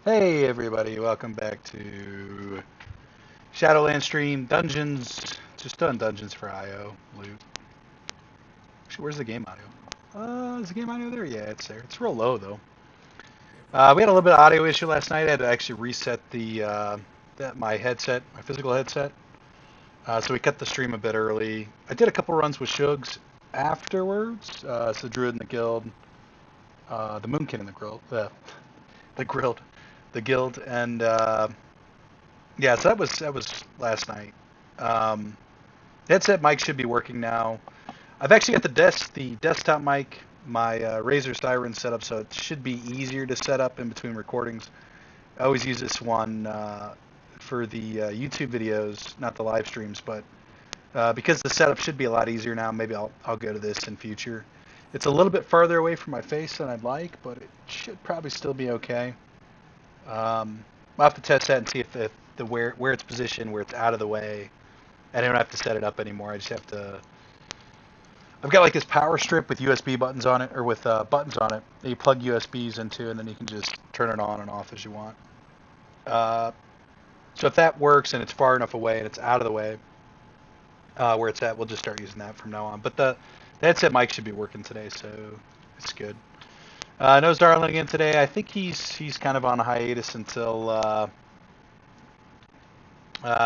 Hey everybody, welcome back to Shadowlands stream. Dungeons, just done Dungeons for IO loot. Actually, where's the game audio? Is the game audio there? Yeah, it's there. It's real low though. We had a little bit of audio issue last night. I had to actually reset my headset, my physical headset. So we cut the stream a bit early. I did a couple runs with Shugs afterwards. So Druid in the guild, the Moonkin in the guild, the guild, and yeah, so that was last night. Um, Headset mic should be working now. I've actually got the desktop mic, my Razer Siren set up, so it should be easier to set up in between recordings. I always use this one for the YouTube videos, not the live streams, but because the setup should be a lot easier now, maybe I'll go to this in future. It's a little bit farther away from my face than I'd like, but it should probably still be okay. I'll have to test that and see if the where it's positioned, where it's out of the way. I don't have to set it up anymore. I just have to. I've got like this power strip with USB buttons on it, or with buttons on it that you plug USBs into, and then you can just turn it on and off as you want. So if that works and it's far enough away and it's out of the way where it's at, we'll just start using that from now on. But the headset mic should be working today, so it's good. Nose Darling again today. I think he's kind of on a hiatus until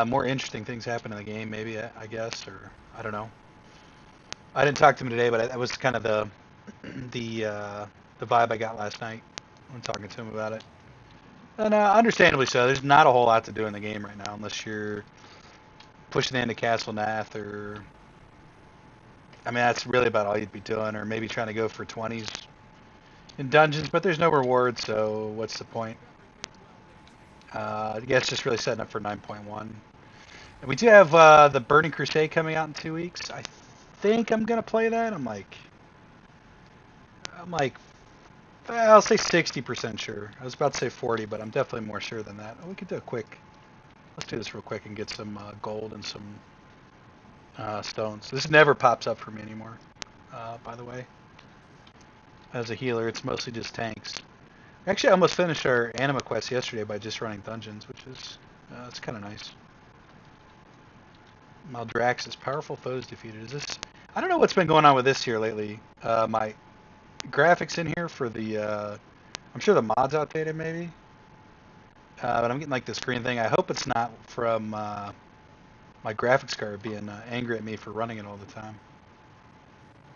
more interesting things happen in the game, maybe, I guess, or I don't know. I didn't talk to him today, but that was kind of the vibe I got last night when talking to him about it. And understandably so. There's not a whole lot to do in the game right now, unless you're pushing into Castle Nath, or I mean, that's really about all you'd be doing, or maybe trying to go for 20s in dungeons, but there's no reward, so what's the point? Yeah, it's just really setting up for 9.1. And we do have the Burning Crusade coming out in 2 weeks. I think I'm gonna play that. I'm like, I'll say 60% sure. I was about to say 40, but I'm definitely more sure than that. Oh, we could do a quick. Let's do this real quick and get some gold and some stones. This never pops up for me anymore. By the way, as a healer, it's mostly just tanks. Actually, I almost finished our anima quest yesterday by just running dungeons, which is it's kind of nice. Maldraxxus, powerful foes defeated. Is this? I don't know what's been going on with this here lately. My graphics in here for the I'm sure the mod's outdated maybe, but I'm getting like this green thing. I hope it's not from my graphics card being angry at me for running it all the time,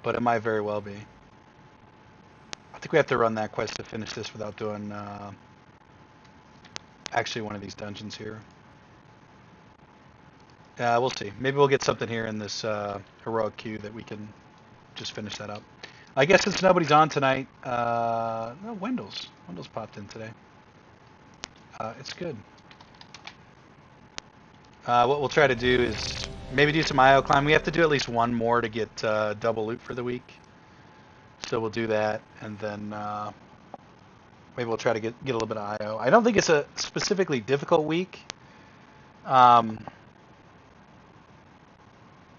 but it might very well be. I think we have to run that quest to finish this without doing actually one of these dungeons here. We'll see. Maybe we'll get something here in this heroic queue that we can just finish that up. I guess since nobody's on tonight, no, Wendell's popped in today. It's good. What we'll try to do is maybe do some IO climb. We have to do at least one more to get double loot for the week. So we'll do that, and then maybe we'll try to get a little bit of IO. I don't think it's a specifically difficult week.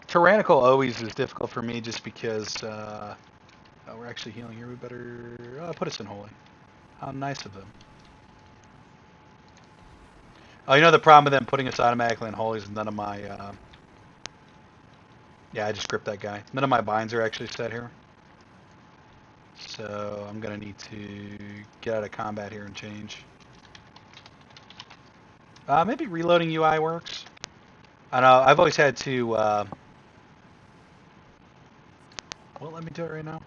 Tyrannical always is difficult for me just because oh, we're actually healing here. We better put us in holy. How nice of them. Oh, you know the problem with them putting us automatically in holy is none of my yeah, I just gripped that guy. None of my binds are actually set here. So I'm gonna need to get out of combat here and change. Maybe reloading UI works. I don't know. I've always had to. Well, let me do it right now.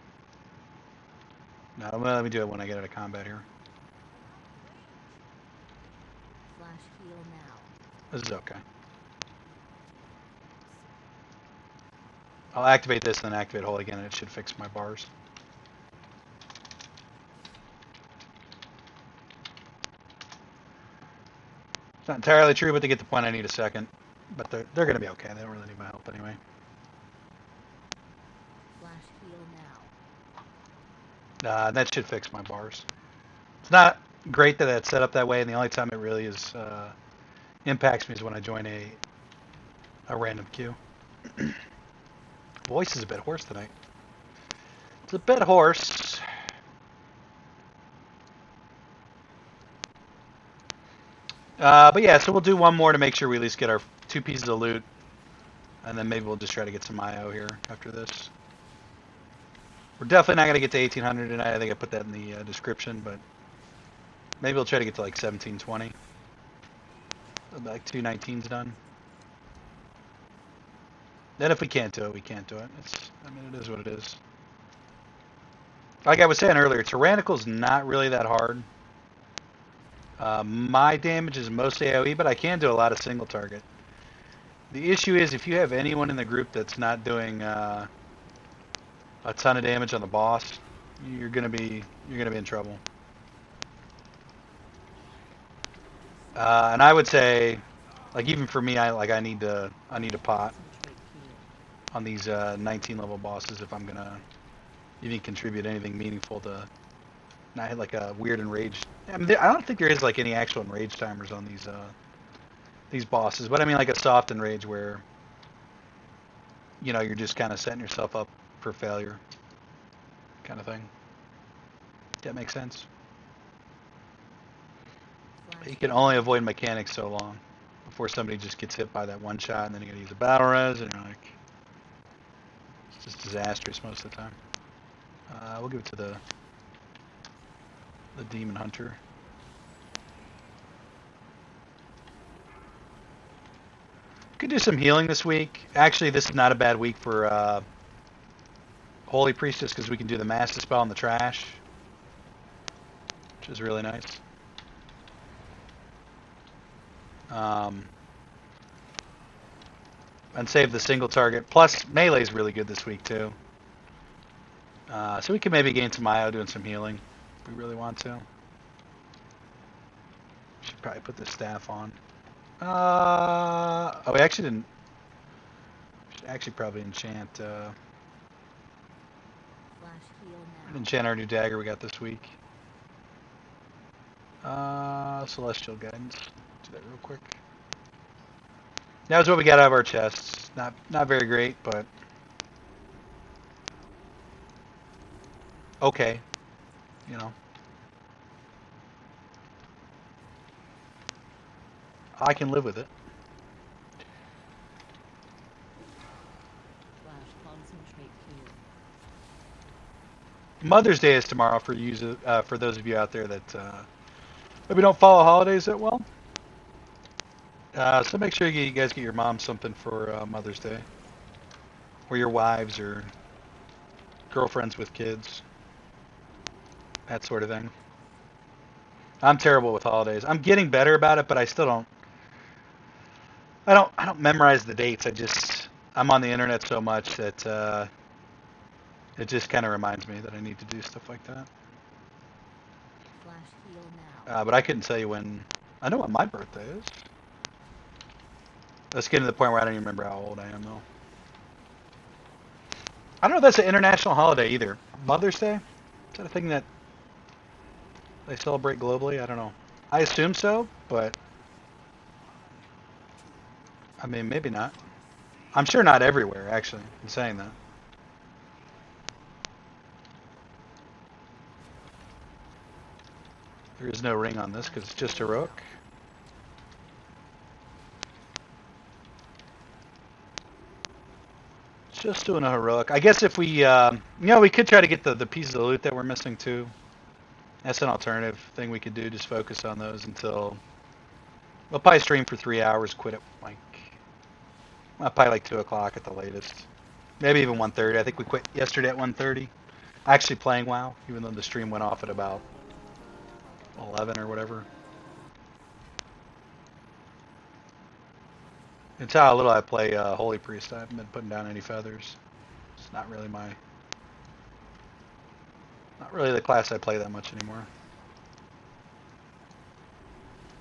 No, let me do it when I get out of combat here. Flash heal now. This is okay. I'll activate this and then activate holy again, and it should fix my bars. It's not entirely true, but to get the point I need a second. But they're going to be okay. They don't really need my help anyway. Flash heal now. That should fix my bars. It's not great that it's set up that way, and the only time it really is impacts me is when I join a random queue. Voice is a bit hoarse tonight. It's a bit hoarse. But yeah, so we'll do one more to make sure we at least get our 2 pieces of loot. And then maybe we'll just try to get some IO here after this. We're definitely not going to get to 1800 tonight. I think I put that in the description, but maybe we'll try to get to like 1720. Like 219's done. Then if we can't do it, we can't do it. I mean, it is what it is. Like I was saying earlier, Tyrannical's not really that hard. My damage is mostly AoE, but I can do a lot of single target. The issue is if you have anyone in the group that's not doing a ton of damage on the boss, you're gonna be in trouble. And I would say, like even for me, I need to pot on these 19 level bosses if I'm gonna even contribute anything meaningful to not hit like a weird enraged. I mean, I don't think there is like any actual enrage timers on these bosses, but I mean like a soft enrage where you're just kind of setting yourself up for failure, kind of thing. That makes sense. But you can only avoid mechanics so long before somebody just gets hit by that one shot, and then you gotta use a battle res, and you're like, it's just disastrous most of the time. We'll give it to the demon hunter. Could do some healing this week. Actually, this is not a bad week for Holy Priestess because we can do the Master Spell in the trash, which is really nice. And save the single target. Plus, melee is really good this week too. So we can maybe gain some IO doing some healing if we really want to. Should probably put the staff on. Oh, we actually didn't. Should actually probably enchant. Enchant our new dagger we got this week. Celestial Guidance. Do that real quick. That was what we got out of our chests. Not very great, but okay. I can live with it. Mother's Day is tomorrow for those of you out there that maybe don't follow holidays that well. So make sure you guys get your mom something for Mother's Day, or your wives or girlfriends with kids, that sort of thing. I'm terrible with holidays. I'm getting better about it, but I still don't. I don't memorize the dates. I'm on the internet so much that it just kind of reminds me that I need to do stuff like that. But I couldn't tell you when. I know what my birthday is. Let's get to the point where I don't even remember how old I am, though. I don't know if that's an international holiday either. Mother's Day? Is that a thing that they celebrate globally? I don't know. I assume so, but I mean, maybe not. I'm sure not everywhere, actually, in saying that. There is no ring on this because it's just heroic. Just doing a heroic. I guess if we, we could try to get the pieces of loot that we're missing too. That's an alternative thing we could do. Just focus on those until we'll probably stream for 3 hours. Quit at probably like 2 o'clock at the latest. Maybe even 1:30. I think we quit yesterday at 1:30. Actually playing WoW, even though the stream went off at about 11 or whatever. It's how little I play Holy Priest. I haven't been putting down any feathers. It's not really the class I play that much anymore.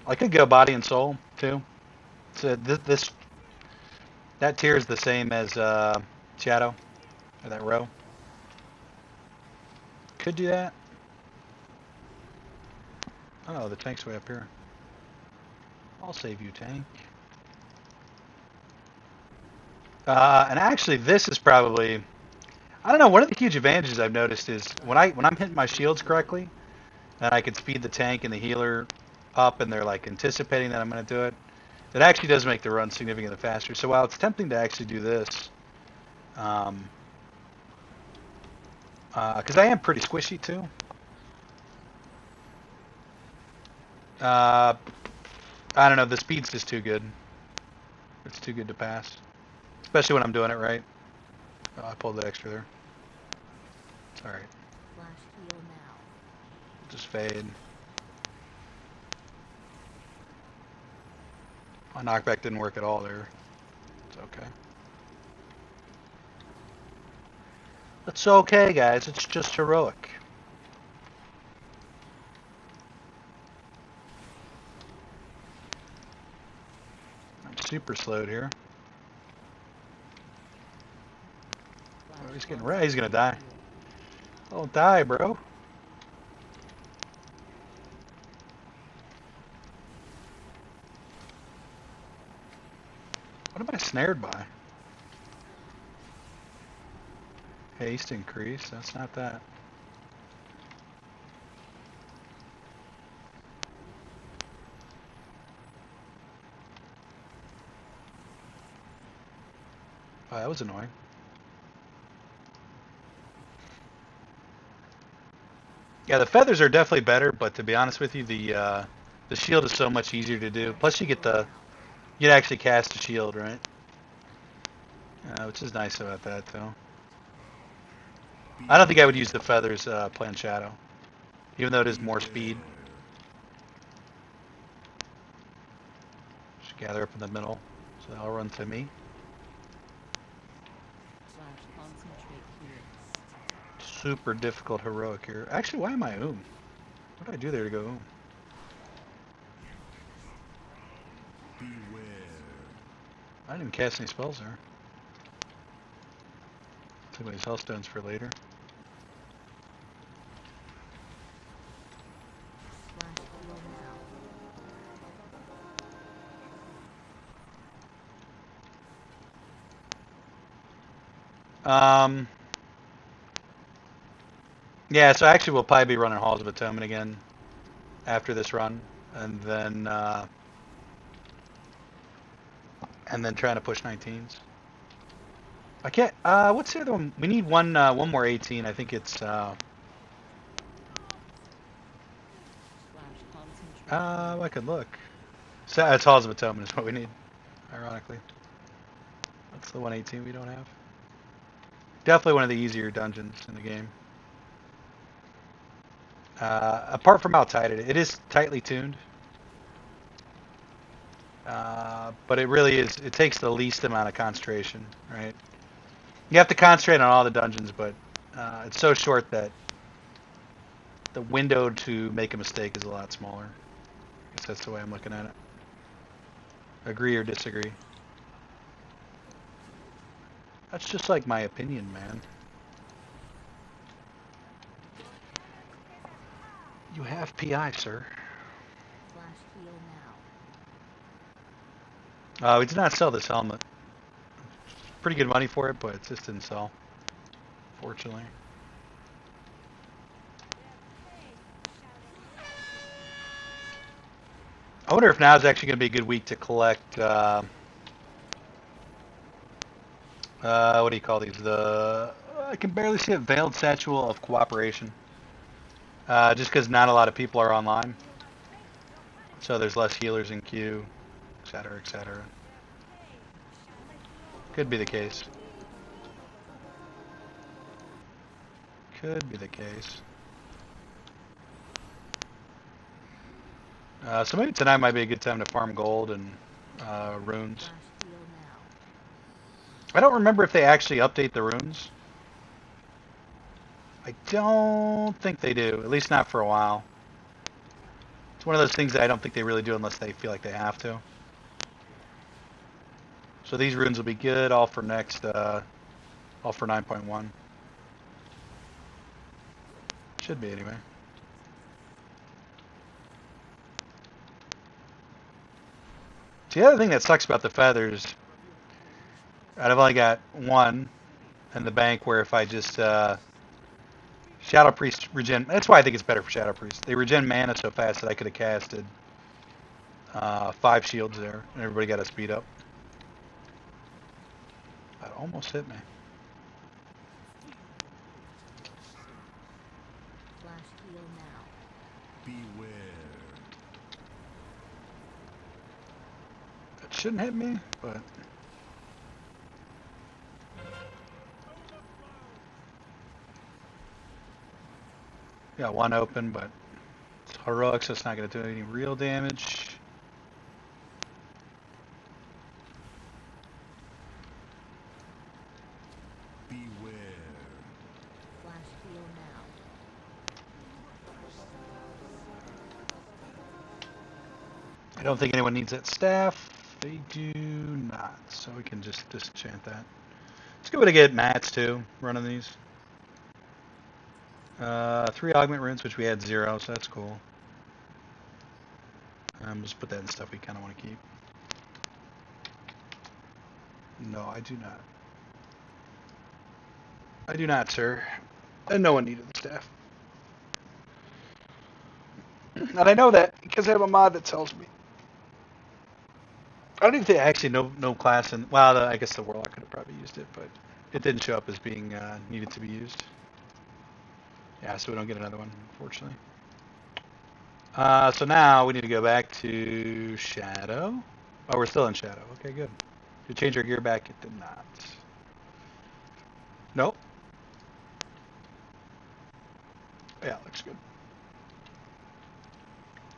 I could go body and soul too. So that tier is the same as Shadow, or that row. Could do that. Oh, the tank's way up here. I'll save you, tank. And actually, this is probably, I don't know, one of the huge advantages I've noticed is when I'm hitting my shields correctly, and I can speed the tank and the healer up and they're like anticipating that I'm going to do it, it actually does make the run significantly faster. So while it's tempting to actually do this, because I am pretty squishy too. I don't know, the speed's just too good. It's too good to pass. Especially when I'm doing it right. Oh, I pulled that extra there. It's alright. Flash heal now. Just fade. My knockback didn't work at all there. It's okay. It's okay, guys. It's just heroic. I'm super slowed here. Oh, he's getting right. He's gonna die. Don't die, bro. What am I snared by? Haste increase. That's not that. Oh, that was annoying. Yeah, the feathers are definitely better, but to be honest with you, the shield is so much easier to do. Plus, you get actually cast a shield, right? Which is nice about that, though. I don't think I would use the feathers playing Shadow, even though it is more speed. Just gather up in the middle, so they'll run to me. Super difficult heroic here. Actually, why am I What did I do there to go I didn't even cast any spells there. Take my Hellstones for later. Yeah, so actually we'll probably be running Halls of Atonement again after this run, and then trying to push 19s. I can't. What's the other one? We need one more 18. I think it's. I could look. So it's Halls of Atonement is what we need. Ironically, that's the 118 we don't have. Definitely one of the easier dungeons in the game. Apart from how tight it is tightly tuned. But it really is, it takes the least amount of concentration, right? You have to concentrate on all the dungeons, but it's so short that the window to make a mistake is a lot smaller. I guess that's the way I'm looking at it. Agree or disagree? That's just like my opinion, man. You have PI, sir. Flash heal now. We did not sell this helmet. Pretty good money for it, but it just didn't sell, fortunately. I wonder if now is actually going to be a good week to collect, what do you call these? I can barely see it, Veiled Satchel of Cooperation. Just because not a lot of people are online. So there's less healers in queue, etc., etc. Could be the case. Could be the case. So maybe tonight might be a good time to farm gold and runes. I don't remember if they actually update the runes. I don't think they do, at least not for a while. It's one of those things that I don't think they really do unless they feel like they have to. So these runes will be good, all for next, all for 9.1. Should be anyway. The other thing that sucks about the feathers, I've only got one in the bank where if I just, Shadow Priest regen, that's why I think it's better for Shadow Priest. They regen mana so fast that I could have casted 5 shields there, and everybody got a speed up. That almost hit me. Flash heal now. Beware. That shouldn't hit me, but got one open, but it's heroic, so it's not going to do any real damage. Beware. Flash heal now. I don't think anyone needs that staff. They do not, so we can just disenchant that. It's a good way to get mats too, running these. 3 augment runes, which we had 0, so that's cool. Just put that in stuff we kind of want to keep. No, I do not. I do not, sir. And no one needed the staff. And I know that because I have a mod that tells me. I don't even think actually no class in. Well, I guess the warlock could have probably used it, but it didn't show up as being needed to be used. Yeah, so we don't get another one, unfortunately. So now we need to go back to Shadow. Oh, we're still in Shadow. Okay, good. Did it change our gear back? It did not. Nope. Yeah, looks good.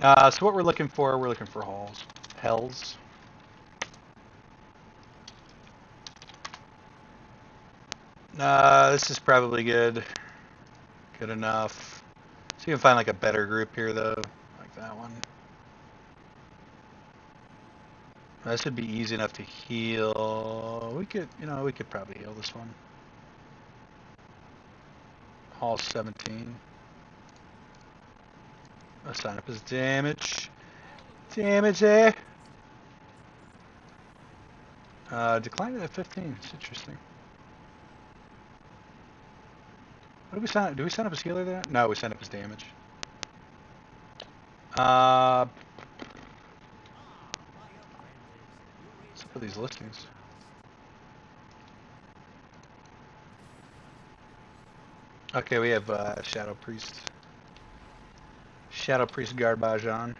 So what we're looking for hells. This is probably good. Good enough. So you can find like a better group here though, like that one. This would be easy enough to heal. We could probably heal this one. Hall 17. Let's sign up as damage. Damage there. Decline it at 15. It's interesting. What did we sign up? Do we sign up as healer there? No, we signed up as damage. Let's put these listings. Okay, we have Shadow Priest. Shadow Priest garbage on.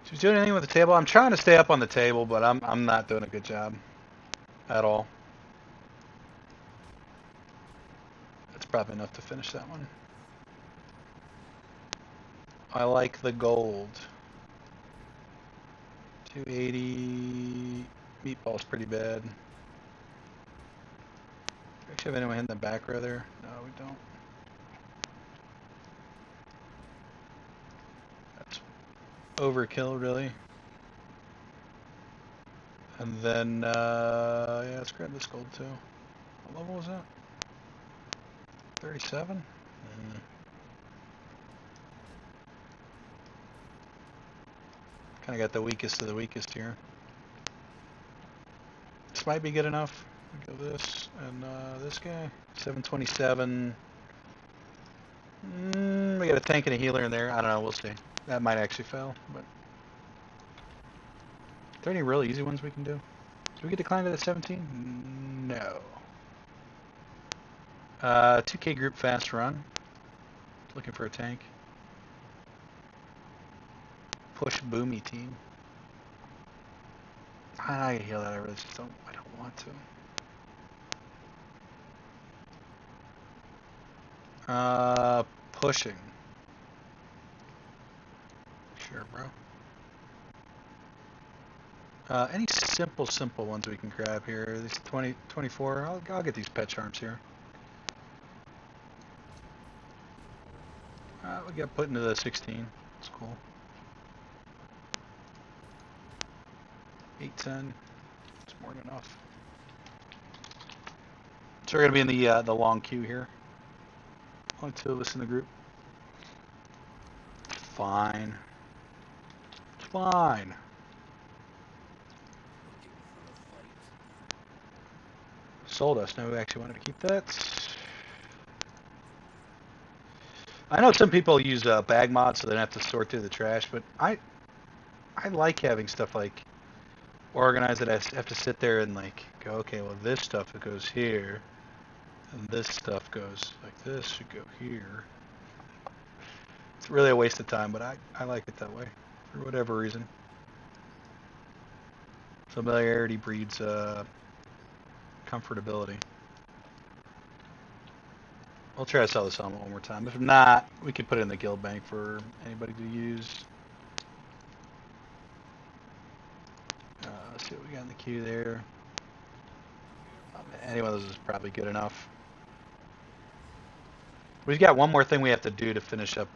She's doing anything with the table? I'm trying to stay up on the table, but I'm not doing a good job at all. That's probably enough to finish that one. I like the gold. 280. Meatball's pretty bad. Actually, have anyone in the back row there? No, we don't. That's overkill, really. And then, yeah, let's grab this gold too. What level was that? 37? Kind of got the weakest of the weakest here. This might be good enough. We go this and this guy. 727. We got a tank and a healer in there. I don't know. We'll see. That might actually fail. But are there any really easy ones we can do? Do we get declined to the 17? No. 2K group fast run. Looking for a tank. Push boomy team. I can heal that. I really just don't. I don't want to. Pushing. Sure, bro. Any simple ones we can grab here? These 20, 24. I'll get these pet charms here. We got put into the 16. It's cool. 810. It's more than enough. So we're gonna be in the long queue here. Only 2 of us in the group. Fine. It's fine. Sold us. No, we actually wanted to keep that. I know some people use bag mods so they don't have to sort through the trash, but I like having stuff like organized that I have to sit there and like go, okay, well this stuff it goes here, and this stuff goes like this should go here. It's really a waste of time, but I like it that way for whatever reason. Familiarity breeds comfortability. We'll try to sell this helmet one more time. If not, we can put it in the guild bank for anybody to use. Let's see what we got in the queue there. Any one of those is probably good enough. We've got one more thing we have to do to finish up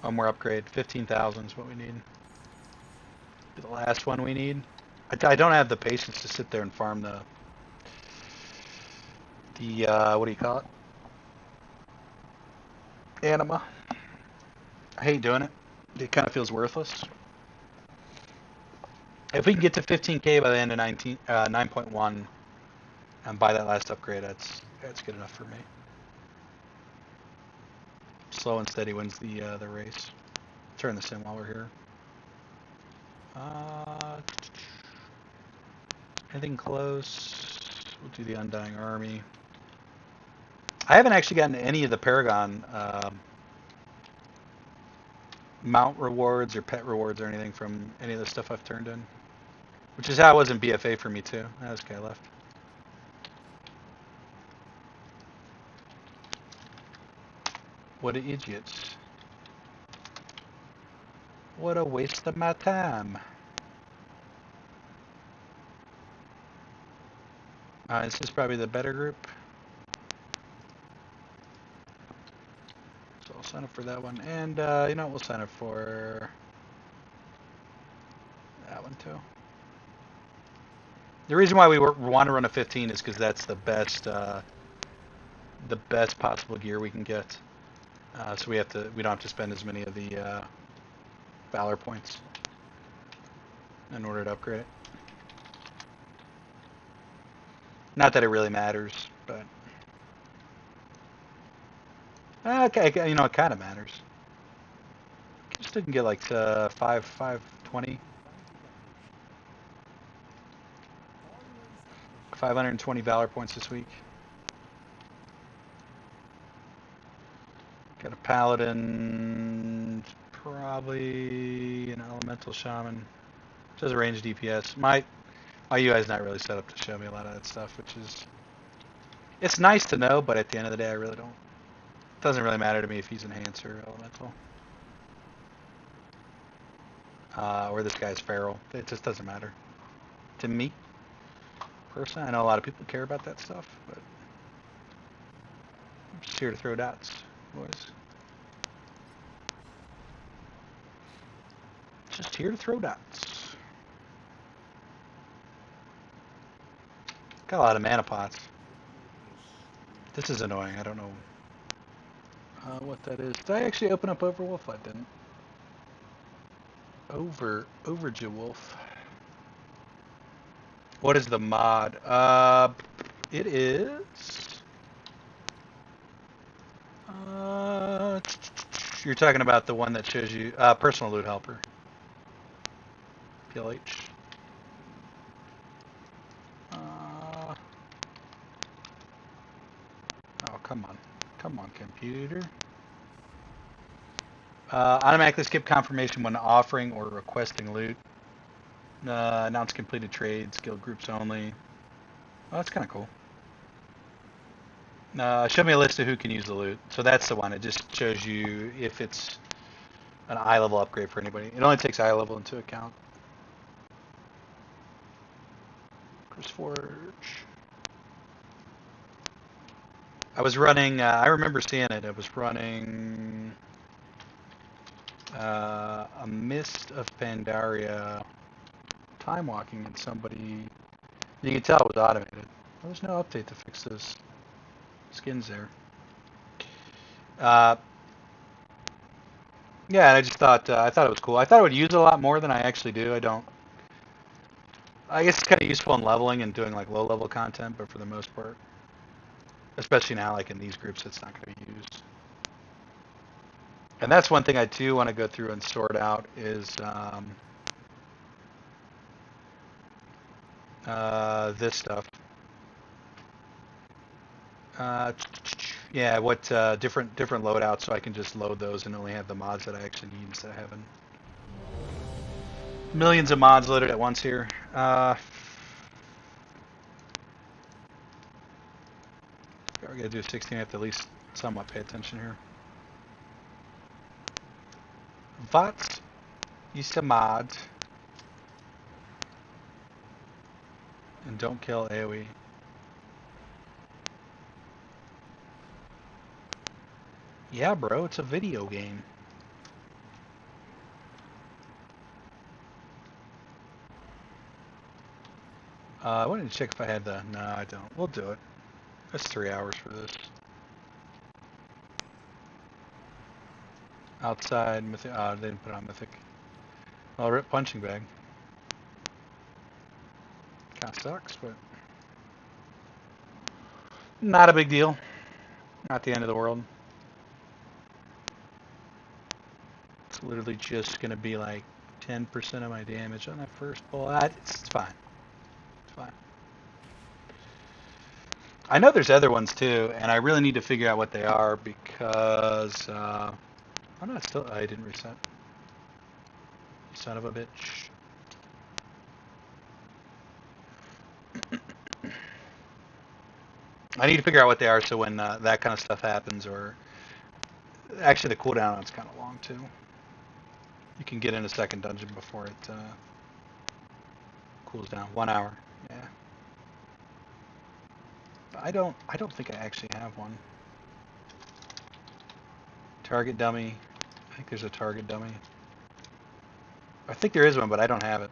one more upgrade. 15,000 is what we need. The last one we need. I don't have the patience to sit there and farm the what do you call it? Anima. I hate doing it. It kind of feels worthless. If we can get to 15k by the end of 9.1 and buy that last upgrade, that's good enough for me. Slow and steady wins the race. Turn this in while we're here. Anything close? We'll do the Undying Army. I haven't actually gotten any of the Paragon mount rewards or pet rewards or anything from any of the stuff I've turned in. Which is how it was in BFA for me too. That was guy left. What idiots. What a waste of my time. This is probably the better group. So I'll sign up for that one. And, you know what, we'll sign up for that one too. The reason why we want to run a 15 is because that's the best possible gear we can get. So we don't have to spend as many of the Valor points in order to upgrade it. Not that it really matters, but okay, you know, it kind of matters. Just didn't get like 520. 520 Valor points this week. Got a Paladin, probably an Elemental Shaman. Just a ranged DPS. My UI is not really set up to show me a lot of that stuff, which is... It's nice to know, but at the end of the day, I really don't... It doesn't really matter to me if he's Enhancer or Elemental. Or this guy's Feral. It just doesn't matter to me. Personally, I know a lot of people care about that stuff, but I'm just here to throw dots, boys. Just here to throw dots. Got a lot of mana pots. This is annoying. I don't know what that is. Did I actually open up Overwolf? I didn't. Overwolf. What is the mod? It is... you're talking about the one that shows you... Personal Loot Helper. PLH. Oh, come on. Come on, computer. Automatically skip confirmation when offering or requesting loot. Announce completed trades, guild groups only. Oh, that's kind of cool. Show me a list of who can use the loot. So that's the one. It just shows you if it's an eye level upgrade for anybody. It only takes eye level into account. Chris Forge. I was running, I remember seeing it. I was running a Mist of Pandaria time walking, and somebody, you can tell it was automated. Well, there's no update to fix those skins there. Yeah, I just thought I thought it was cool. I thought I would use it a lot more than I actually do. I guess it's kind of useful in leveling and doing like low level content, but for the most part, especially now, like in these groups, it's not going to be used. And that's one thing I do want to go through and sort out is this stuff. Yeah, what different loadouts, so I can just load those and only have the mods that I actually need instead of having millions of mods loaded at once here. We're gonna do 16. I have to at least somewhat pay attention here. What is a mod? And don't kill AoE. Yeah, bro, it's a video game. I wanted to check if I had the... No, I don't. We'll do it. That's 3 hours for this. Outside Mythic... they didn't put on Mythic. Well, rip punching bag. Kinda sucks, but... not a big deal. Not the end of the world. It's literally just gonna be like 10% of my damage on that first pull. It's fine. It's fine. I know there's other ones too, and I really need to figure out what they are because oh no, it's still I didn't reset. Son of a bitch. I need to figure out what they are so when that kind of stuff happens, or actually the cooldown on it's kind of long too. You can get in a second dungeon before it cools down. 1 hour. Yeah. I don't think I actually have one. Target dummy. I think there's a target dummy. I think there is one, but I don't have it.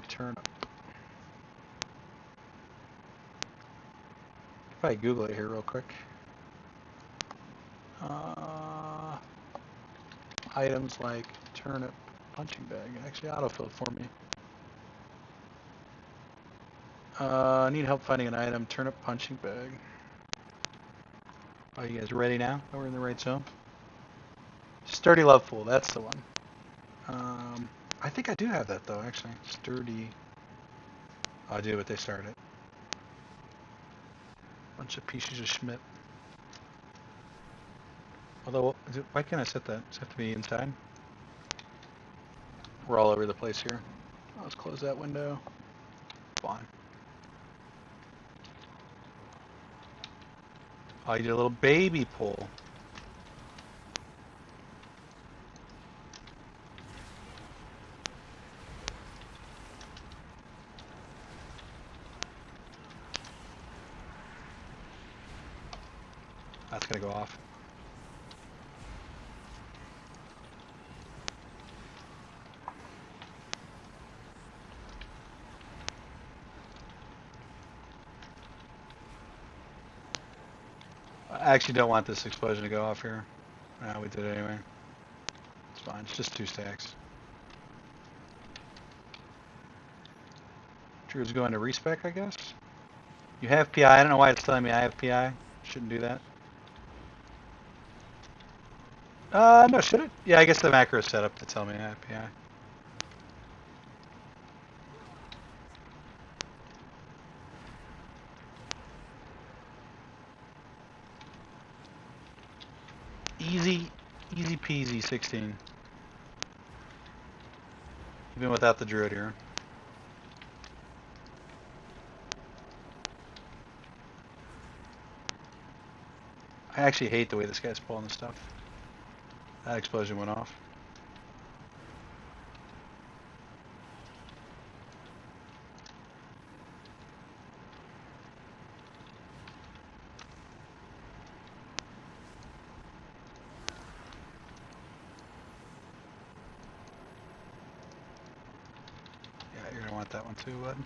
Turn up. If I Google it here real quick. Items like turnip punching bag. Actually autofilled for me. Need help finding an item. Turnip punching bag. Are you guys ready now? Oh, we're in the right zone. Sturdy Love Pool. That's the one. I think I do have that though, actually. Sturdy. I do, but they started it. Bunch of pieces of Schmidt. Although, why can't I set that? Does it have to be inside? We're all over the place here. Let's close that window. Fine. Oh, you did a little baby pull. That's gonna go off. I actually don't want this explosion to go off here. No, we did it anyway. It's fine. It's just 2 stacks. Drew's going to respec, I guess. You have PI. I don't know why it's telling me I have PI. Shouldn't do that. No, should it? Yeah, I guess the macro is set up to tell me I have PI. Easy peasy 16. Even without the druid here. I actually hate the way this guy's pulling this stuff. That explosion went off. Yeah, you're gonna want that one too, bud.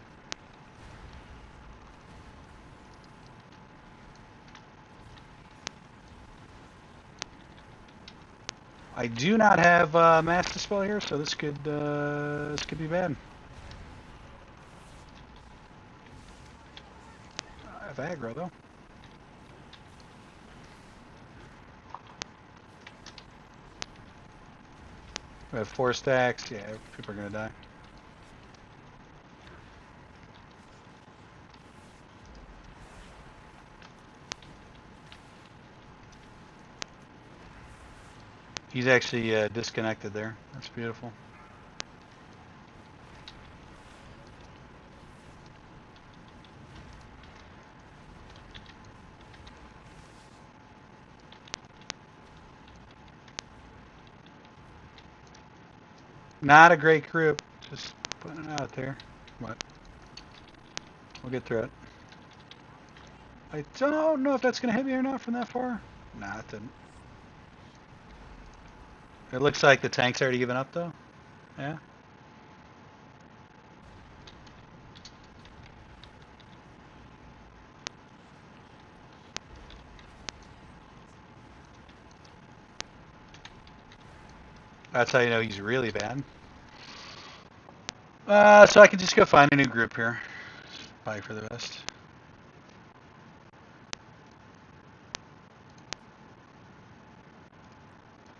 I do not have Mass Dispel here, so this could be bad. have aggro though. We have 4 stacks. Yeah, people are gonna die. He's actually disconnected there. That's beautiful. Not a great group. Just putting it out there. But we'll get through it. I don't know if that's going to hit me or not from that far. Nah, it didn't. It looks like the tank's already given up, though. Yeah. That's how you know he's really bad. So I can just go find a new group here. Probably for the best.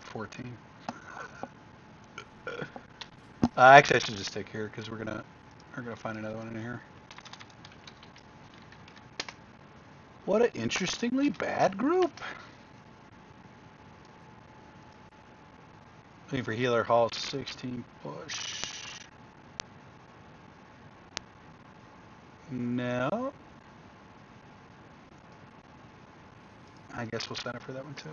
$14. Actually, I should just stick here because we're gonna find another one in here. What an interestingly bad group. Looking for healer hall 16 push. No. I guess we'll sign up for that one too.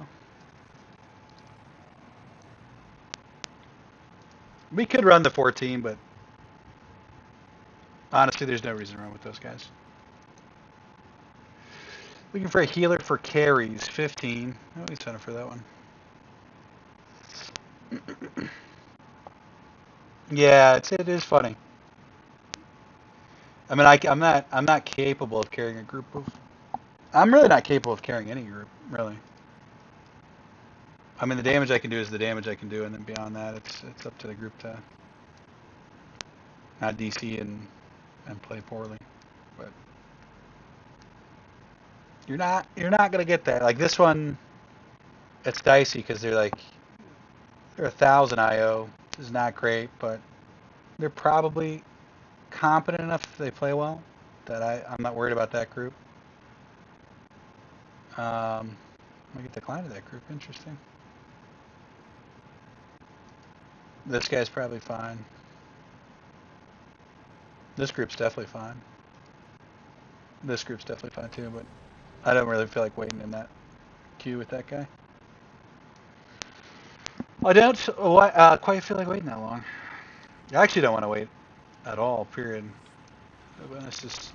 We could run the 14, but honestly, there's no reason to run with those guys. Looking for a healer for carries, 15. Oh, we sign up for that one. Yeah, it is funny. I mean, I'm not capable of carrying a group of. I'm really not capable of carrying any group, really. I mean, the damage I can do is the damage I can do, and then beyond that, it's up to the group to not DC and play poorly. But you're not gonna get that. Like this one, it's dicey because they're 1,000 IO. This is not great, but they're probably competent enough if they play well that I'm not worried about that group. I get declined to that group. Interesting. This guy's probably fine. This group's definitely fine. This group's definitely fine too, but I don't really feel like waiting in that queue with that guy. I don't quite feel like waiting that long. I actually don't want to wait at all, period. But let's just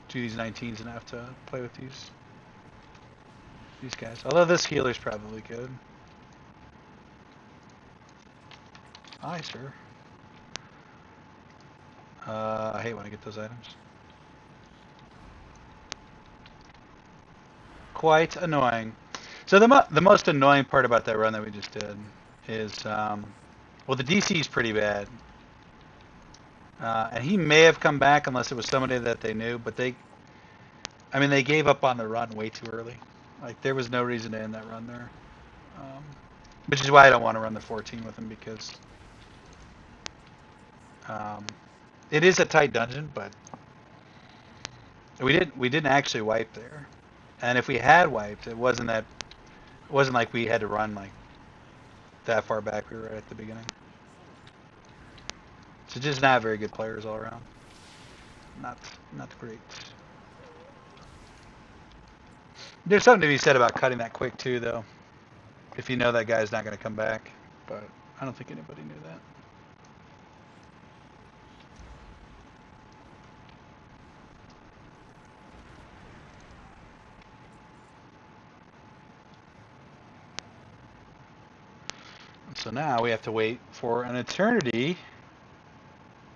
do these 19s and have to play with these guys. Although this healer's probably good. Hi, sir. I hate when I get those items. Quite annoying. So the most annoying part about that run that we just did is, well, the DC is pretty bad. And he may have come back unless it was somebody that they knew, but they gave up on the run way too early. Like, there was no reason to end that run there. Which is why I don't want to run the 14 with him, because it is a tight dungeon, but we didn't actually wipe there. And if we had wiped, it wasn't like we had to run like that far back. We were right at the beginning. So just not very good players all around. Not great. There's something to be said about cutting that quick too, though. If you know that guy's not going to come back, but I don't think anybody knew that. So now we have to wait for an eternity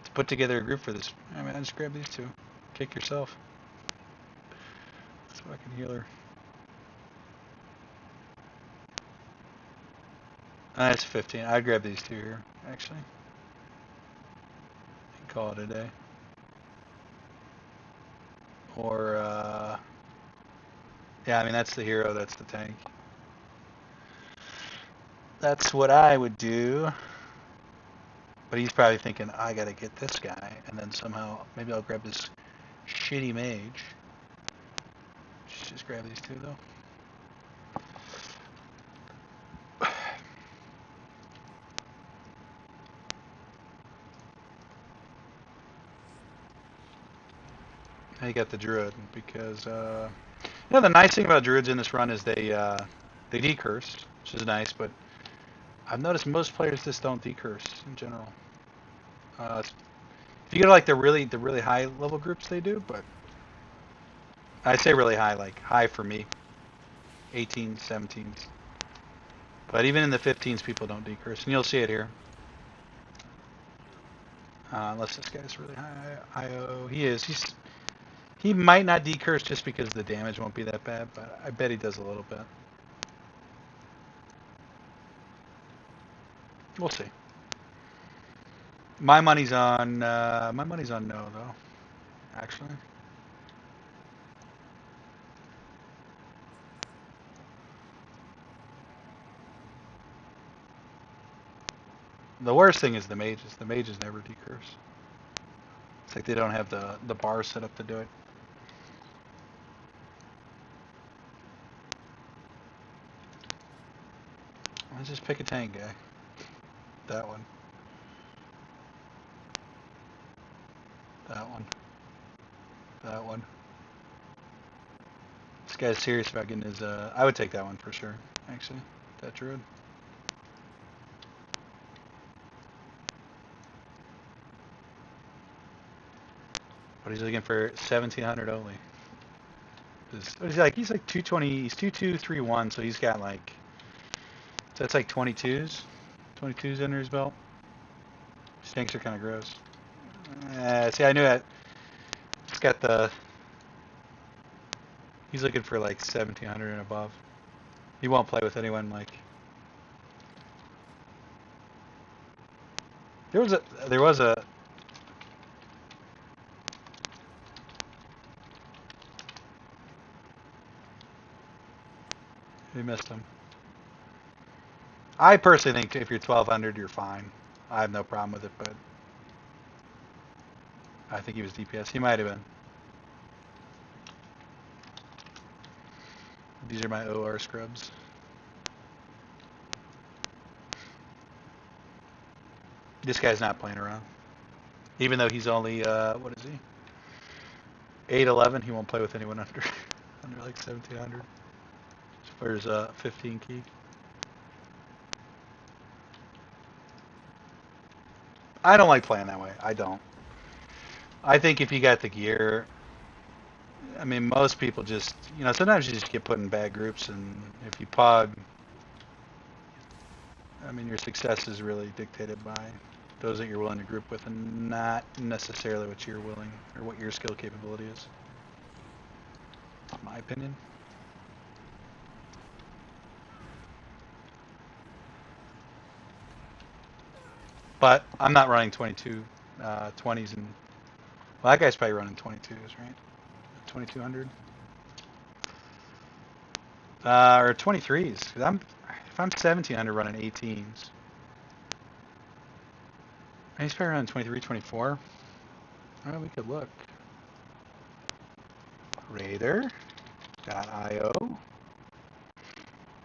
to put together a group for this. I mean, I just grab these two. Kick yourself. This fucking healer. That's 15. I'd grab these two here, actually. And call it a day. Or, yeah, I mean, that's the hero, that's the tank. That's what I would do. But he's probably thinking, I gotta get this guy, and then somehow, maybe I'll grab this shitty mage. Just grab these two, though. I got the druid, because, you know, the nice thing about druids in this run is they decurse, which is nice, but I've noticed most players just don't decurse in general. If you go to like the really high level groups, they do, but I say really high, like high for me, 18s, 17s. But even in the 15s, people don't decurse, and you'll see it here. Unless this guy's really high IO. He is. He might not decurse just because the damage won't be that bad, but I bet he does a little bit. We'll see. My money's on no though, actually. The worst thing is the mages. The mages never decurse. It's like they don't have the bar set up to do it. Let's just pick a tank guy. That one. That one. That one. This guy's serious about getting his, I would take that one for sure, actually. That druid. But he's looking for 1700 only. He's like 220, he's 2231, so he's got like, so that's like 22s under his belt. These tanks are kind of gross. See, I knew that. He's got the, he's looking for like 1700 and above. He won't play with anyone like, there was a, he missed him. I personally think if you're 1200, you're fine. I have no problem with it, but I think he was DPS. He might have been. These are my OR scrubs. This guy's not playing around. Even though he's only, what is he? 8'11", he won't play with anyone under under like 1700. There's a 15 key. I don't like playing that way. I don't. I think if you got the gear, I mean, most people just, you know, sometimes you just get put in bad groups, and if you pog, I mean, your success is really dictated by those that you're willing to group with, and not necessarily what you're willing or what your skill capability is. In my opinion. But I'm not running 20s, and well, that guy's probably running 22s, right? 2200. Or 23s. If I'm 1700 running 18s. He's probably running 23, 24. Well, we could look. Raider.io.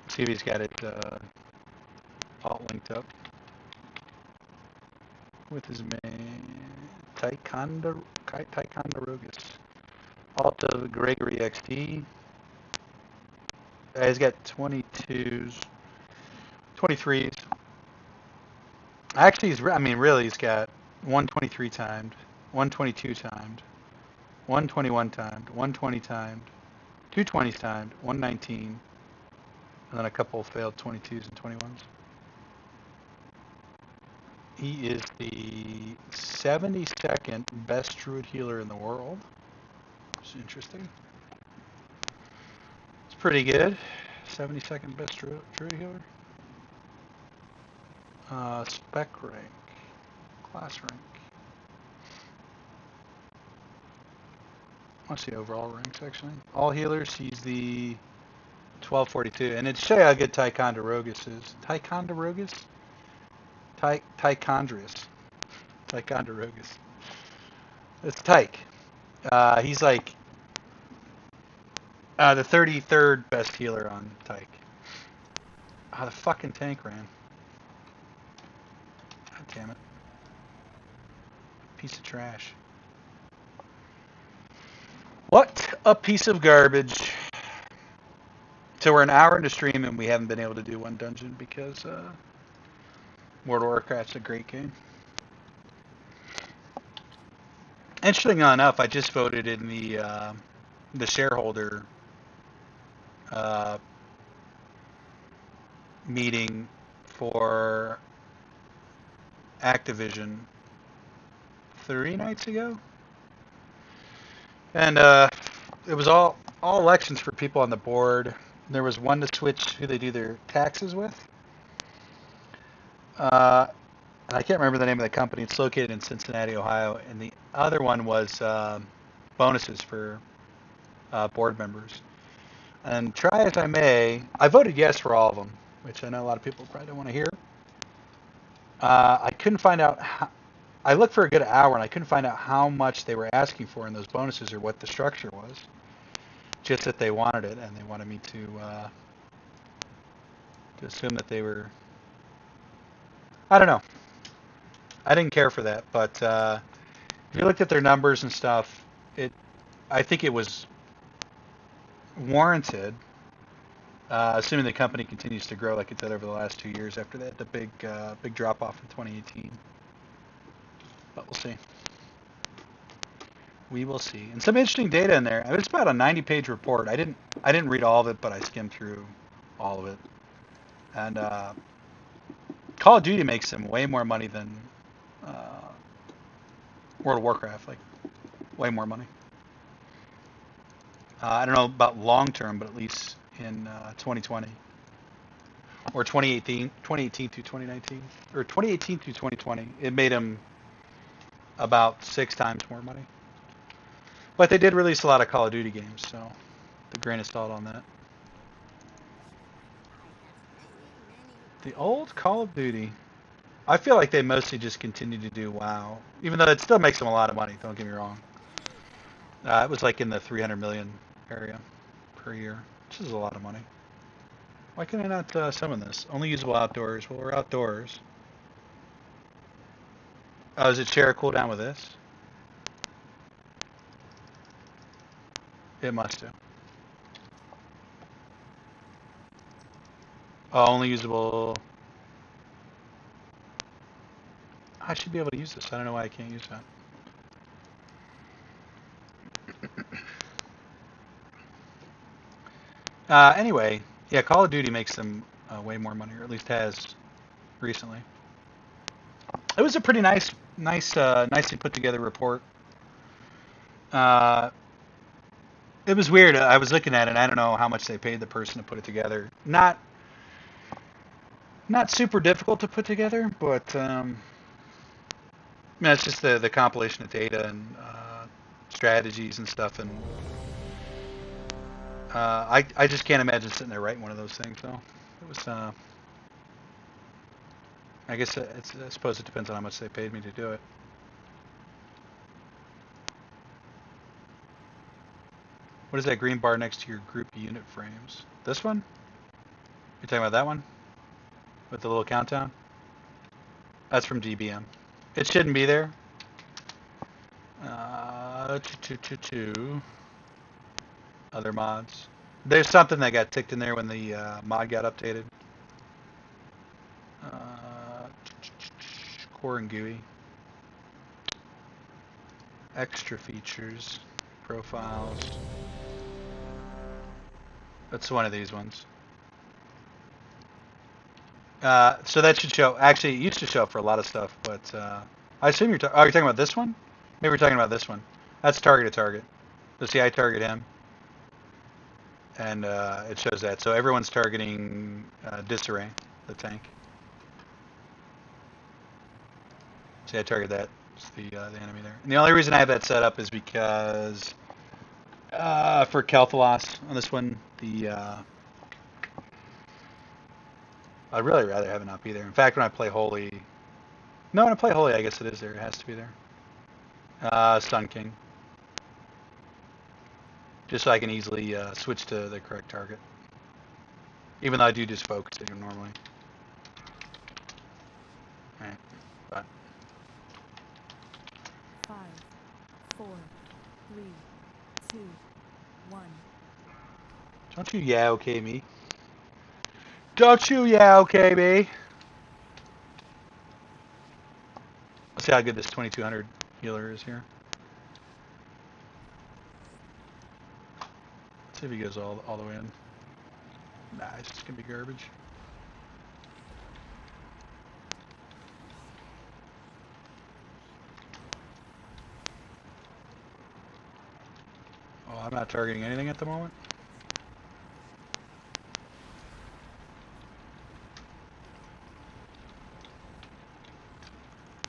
See if he's got it alt linked up with his main Ticonderogas. Alt of Gregory XT. He's got 22s, 23s. Actually, I mean, really, he's got 123 timed, 122 timed, 121 timed, 120 timed, 220s timed, 119, and then a couple failed 22s and 21s. He is the 72nd best druid healer in the world. It's interesting. It's pretty good. 72nd best druid healer. Spec rank. Class rank. What's the overall ranks actually? All healers, he's the 1242. And it's show you how good Ticonderogas is. Ticonderogas? Tichondrius. Ticonderogas. It's Tyke. He's like the 33rd best healer on Tyke. Ah, the fucking tank ran. God damn it. Piece of trash. What a piece of garbage. So we're an hour into stream and we haven't been able to do one dungeon because World of Warcraft's a great game. Interestingly enough, I just voted in the shareholder meeting for Activision 3 nights ago, and it was all elections for people on the board. There was one to switch who they do their taxes with, and I can't remember the name of the company. It's located in Cincinnati, Ohio, and the other one was bonuses for board members. And try as I may, I voted yes for all of them, which I know a lot of people probably don't want to hear. I couldn't find out I looked for a good hour and I couldn't find out how much they were asking for in those bonuses or what the structure was. Just that they wanted it, and they wanted me to assume that they were. I don't know. I didn't care for that, but if you looked at their numbers and stuff, I think it was warranted, assuming the company continues to grow like it did over the last 2 years after they had the big drop off in 2018. But we'll see. We will see. And some interesting data in there. It's about a 90-page report. I didn't read all of it, but I skimmed through all of it. And Call of Duty makes them way more money than World of Warcraft. Like, way more money. I don't know about long term, but at least in 2020 or 2018 through 2019, or 2018 through 2020, it made them about 6 times more money. But they did release a lot of Call of Duty games, so the grain of salt on that. The old Call of Duty. I feel like they mostly just continue to do WoW, even though it still makes them a lot of money. Don't get me wrong. It was like in the 300 million area per year, which is a lot of money. Why can I not summon this? Only usable outdoors. Well, we're outdoors. Oh, does it share a cooldown with this? It must do. Oh, only usable. I should be able to use this. I don't know why I can't use that. Anyway, yeah, Call of Duty makes them way more money, or at least has recently. It was a pretty nicely put together report. It was weird. I was looking at it, and I don't know how much they paid the person to put it together. Not super difficult to put together, but it's just the compilation of data and strategies and stuff, and I just can't imagine sitting there writing one of those things. So it was. I guess I suppose it depends on how much they paid me to do it. What is that green bar next to your group unit frames? This one? You're talking about that one? With the little countdown? That's from DBM. It shouldn't be there. Other mods. There's something that got ticked in there when the mod got updated. Core and GUI. Extra features. Profiles. That's one of these ones. So that should show. Actually, it used to show up for a lot of stuff, but I assume you're talking about this one? Maybe we're talking about this one. That's target to target. So see, I target him, and it shows that. So everyone's targeting Disarray, the tank. See, I target that. It's the enemy there. And the only reason I have that set up is because For Kel'Thalas on this one, I'd really rather have it not be there. In fact, when I play Holy, no, when I play Holy, I guess it is there. It has to be there. Sun King, just so I can easily switch to the correct target. Even though I do just focus it normally. Alright, but 5, 4, 3, 2, 1. don't you yeah okay me? Don't you yeah okay me? Let's see how good this 2200 healer is here. Let's see if he goes all the way in. Nah, it's just gonna be garbage. Oh, I'm not targeting anything at the moment.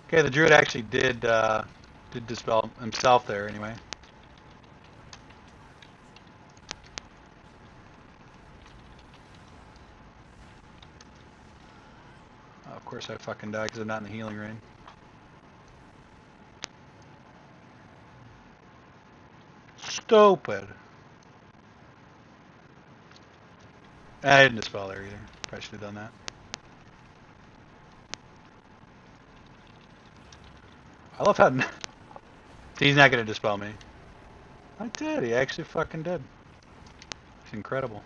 Okay, the druid actually did dispel himself there anyway. Oh, of course I fucking die because I'm not in the healing rain. Stupid. I didn't dispel there either. Probably should have done that. I love how he's not gonna dispel me. I did. He actually fucking did. It's incredible.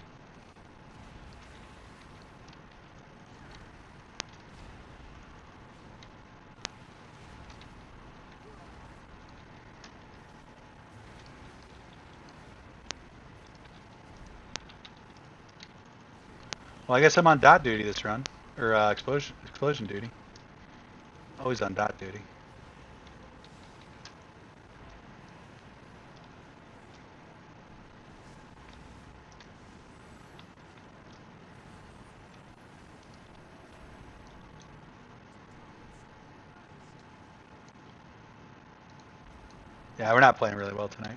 Well, I guess I'm on dot duty this run, or explosion duty. Always on dot duty. Yeah, we're not playing really well tonight.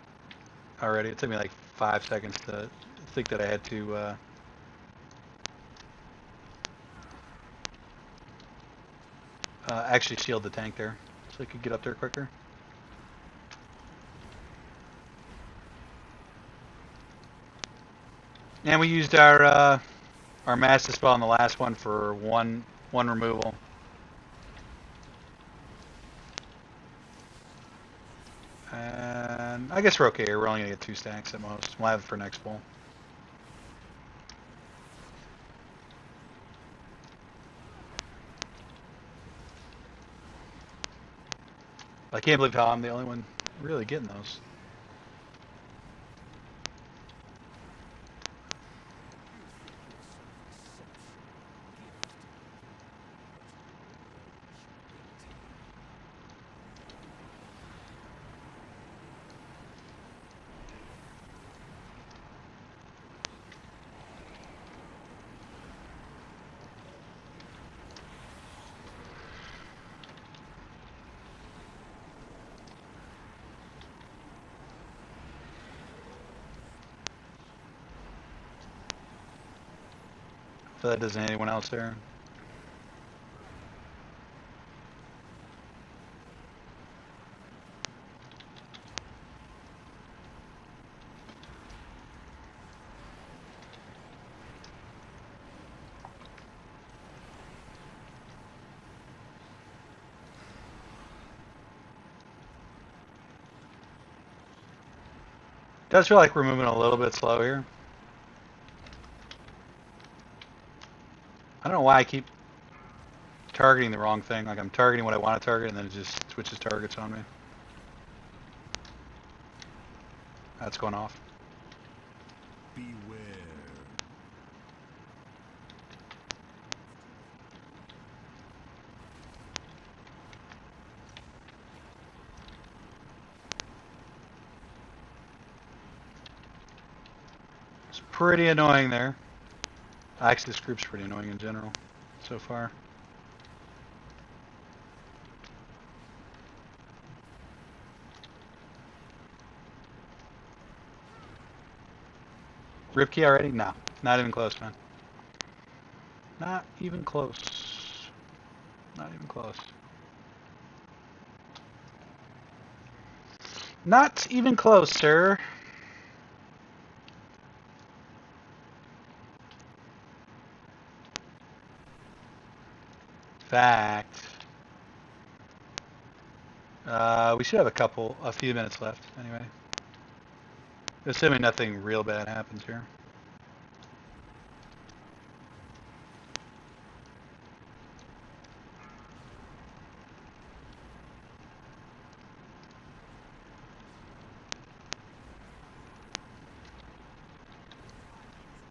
Already, it took me like 5 seconds to think that I had to actually shield the tank there, so I could get up there quicker. And we used our mass dispel on the last one for one removal. And I guess we're okay here. We're only gonna get 2 stacks at most. We'll have it for next bowl. I can't believe how I'm the only one really getting those. So that doesn't anyone else there. Does feel like we're moving a little bit slow here. I don't know why I keep targeting the wrong thing. Like I'm targeting what I want to target and then it just switches targets on me. That's going off. Beware. It's pretty annoying there. Actually, this group's pretty annoying in general so far. Ripkey already? No. Not even close, man. Not even close. Not even close. Not even close, sir. Fact. We should have a few minutes left, anyway. Assuming nothing real bad happens here.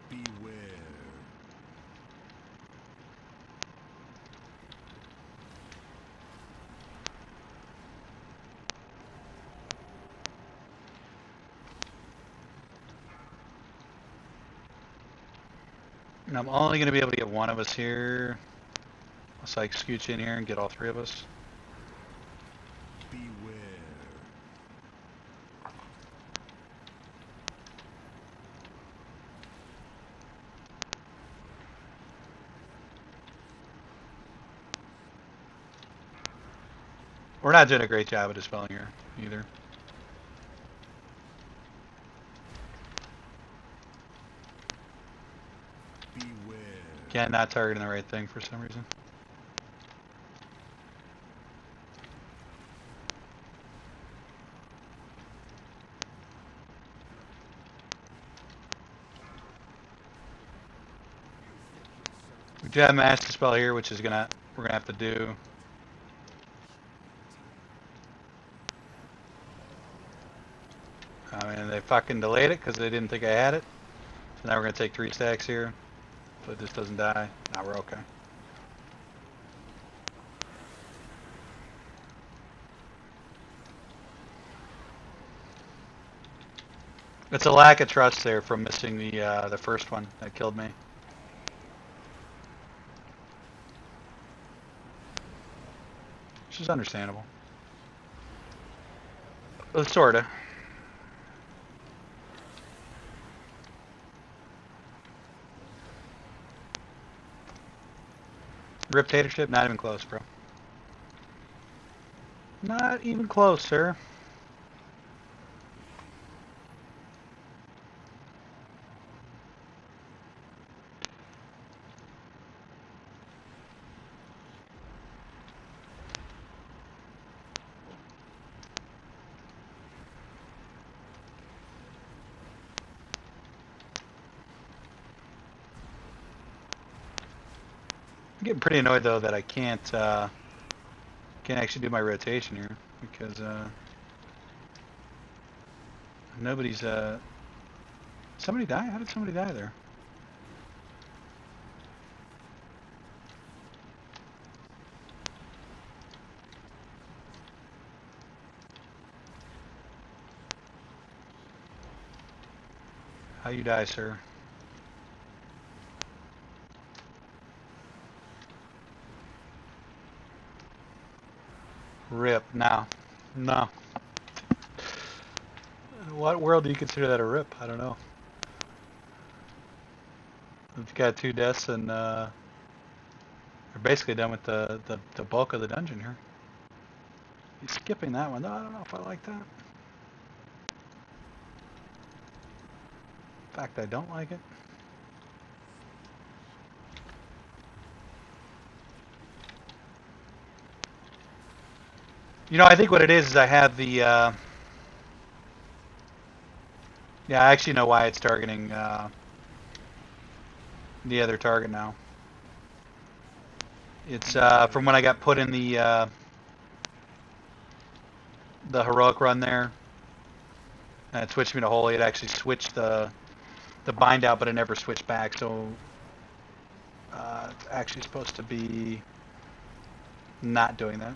Beware. And I'm only going to be able to get one of us here. Unless I scooch in here and get all three of us. Beware. We're not doing a great job of dispelling here, either. Beware. Again, not targeting the right thing for some reason. We do have mass dispel here, which is we're gonna have to do. I mean, they fucking delayed it because they didn't think I had it. So now we're gonna take 3 stacks here. So this doesn't die. Now we're okay. It's a lack of trust there from missing the first one that killed me. Which is understandable. Sorta. Dictatorship? Not even close, bro. Not even close, sir. I'm getting pretty annoyed though that I can't actually do my rotation here because nobody's somebody die? How did somebody die there? How you die, sir? Rip. Now. No. What world do you consider that a rip? I don't know. We've got 2 deaths and we're basically done with the bulk of the dungeon here. He's skipping that one. No, I don't know if I like that. In fact, I don't like it. You know, I think what it is I have the, yeah, I actually know why it's targeting, the other target now. It's, from when I got put in the heroic run there, and it switched me to holy. It actually switched the bind out, but it never switched back, so, it's actually supposed to be not doing that.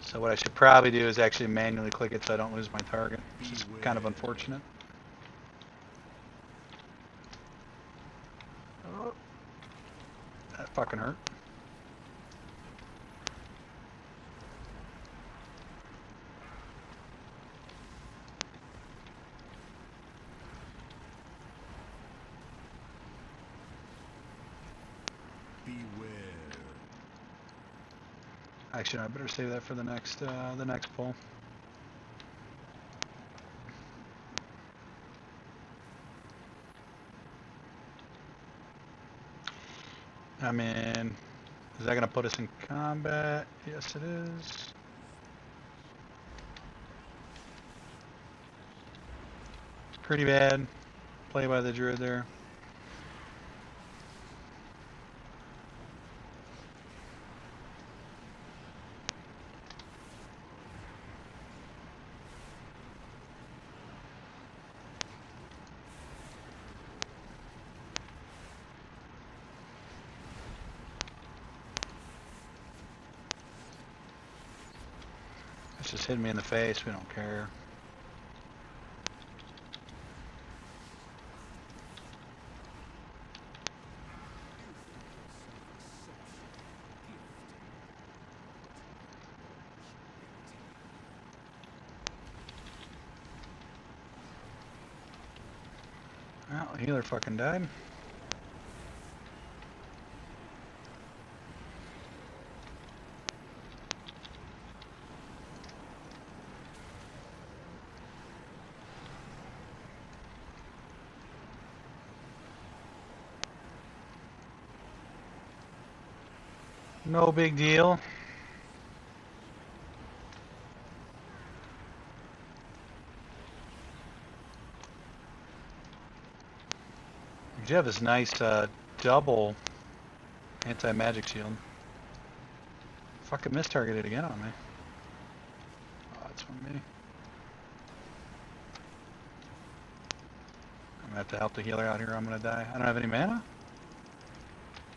So what I should probably do is actually manually click it so I don't lose my target, which is kind of unfortunate. Oh, that fucking hurt. Actually, no, I better save that for the next pull. I mean, is that gonna put us in combat? Yes, it is. Pretty bad play by the druid there. It's just hitting me in the face. We don't care. Well, the healer fucking died. No big deal. You have this nice double anti-magic shield. Fucking mistargeted again on me. Oh, that's on me. I'm gonna have to help the healer out here or I'm gonna die. I don't have any mana?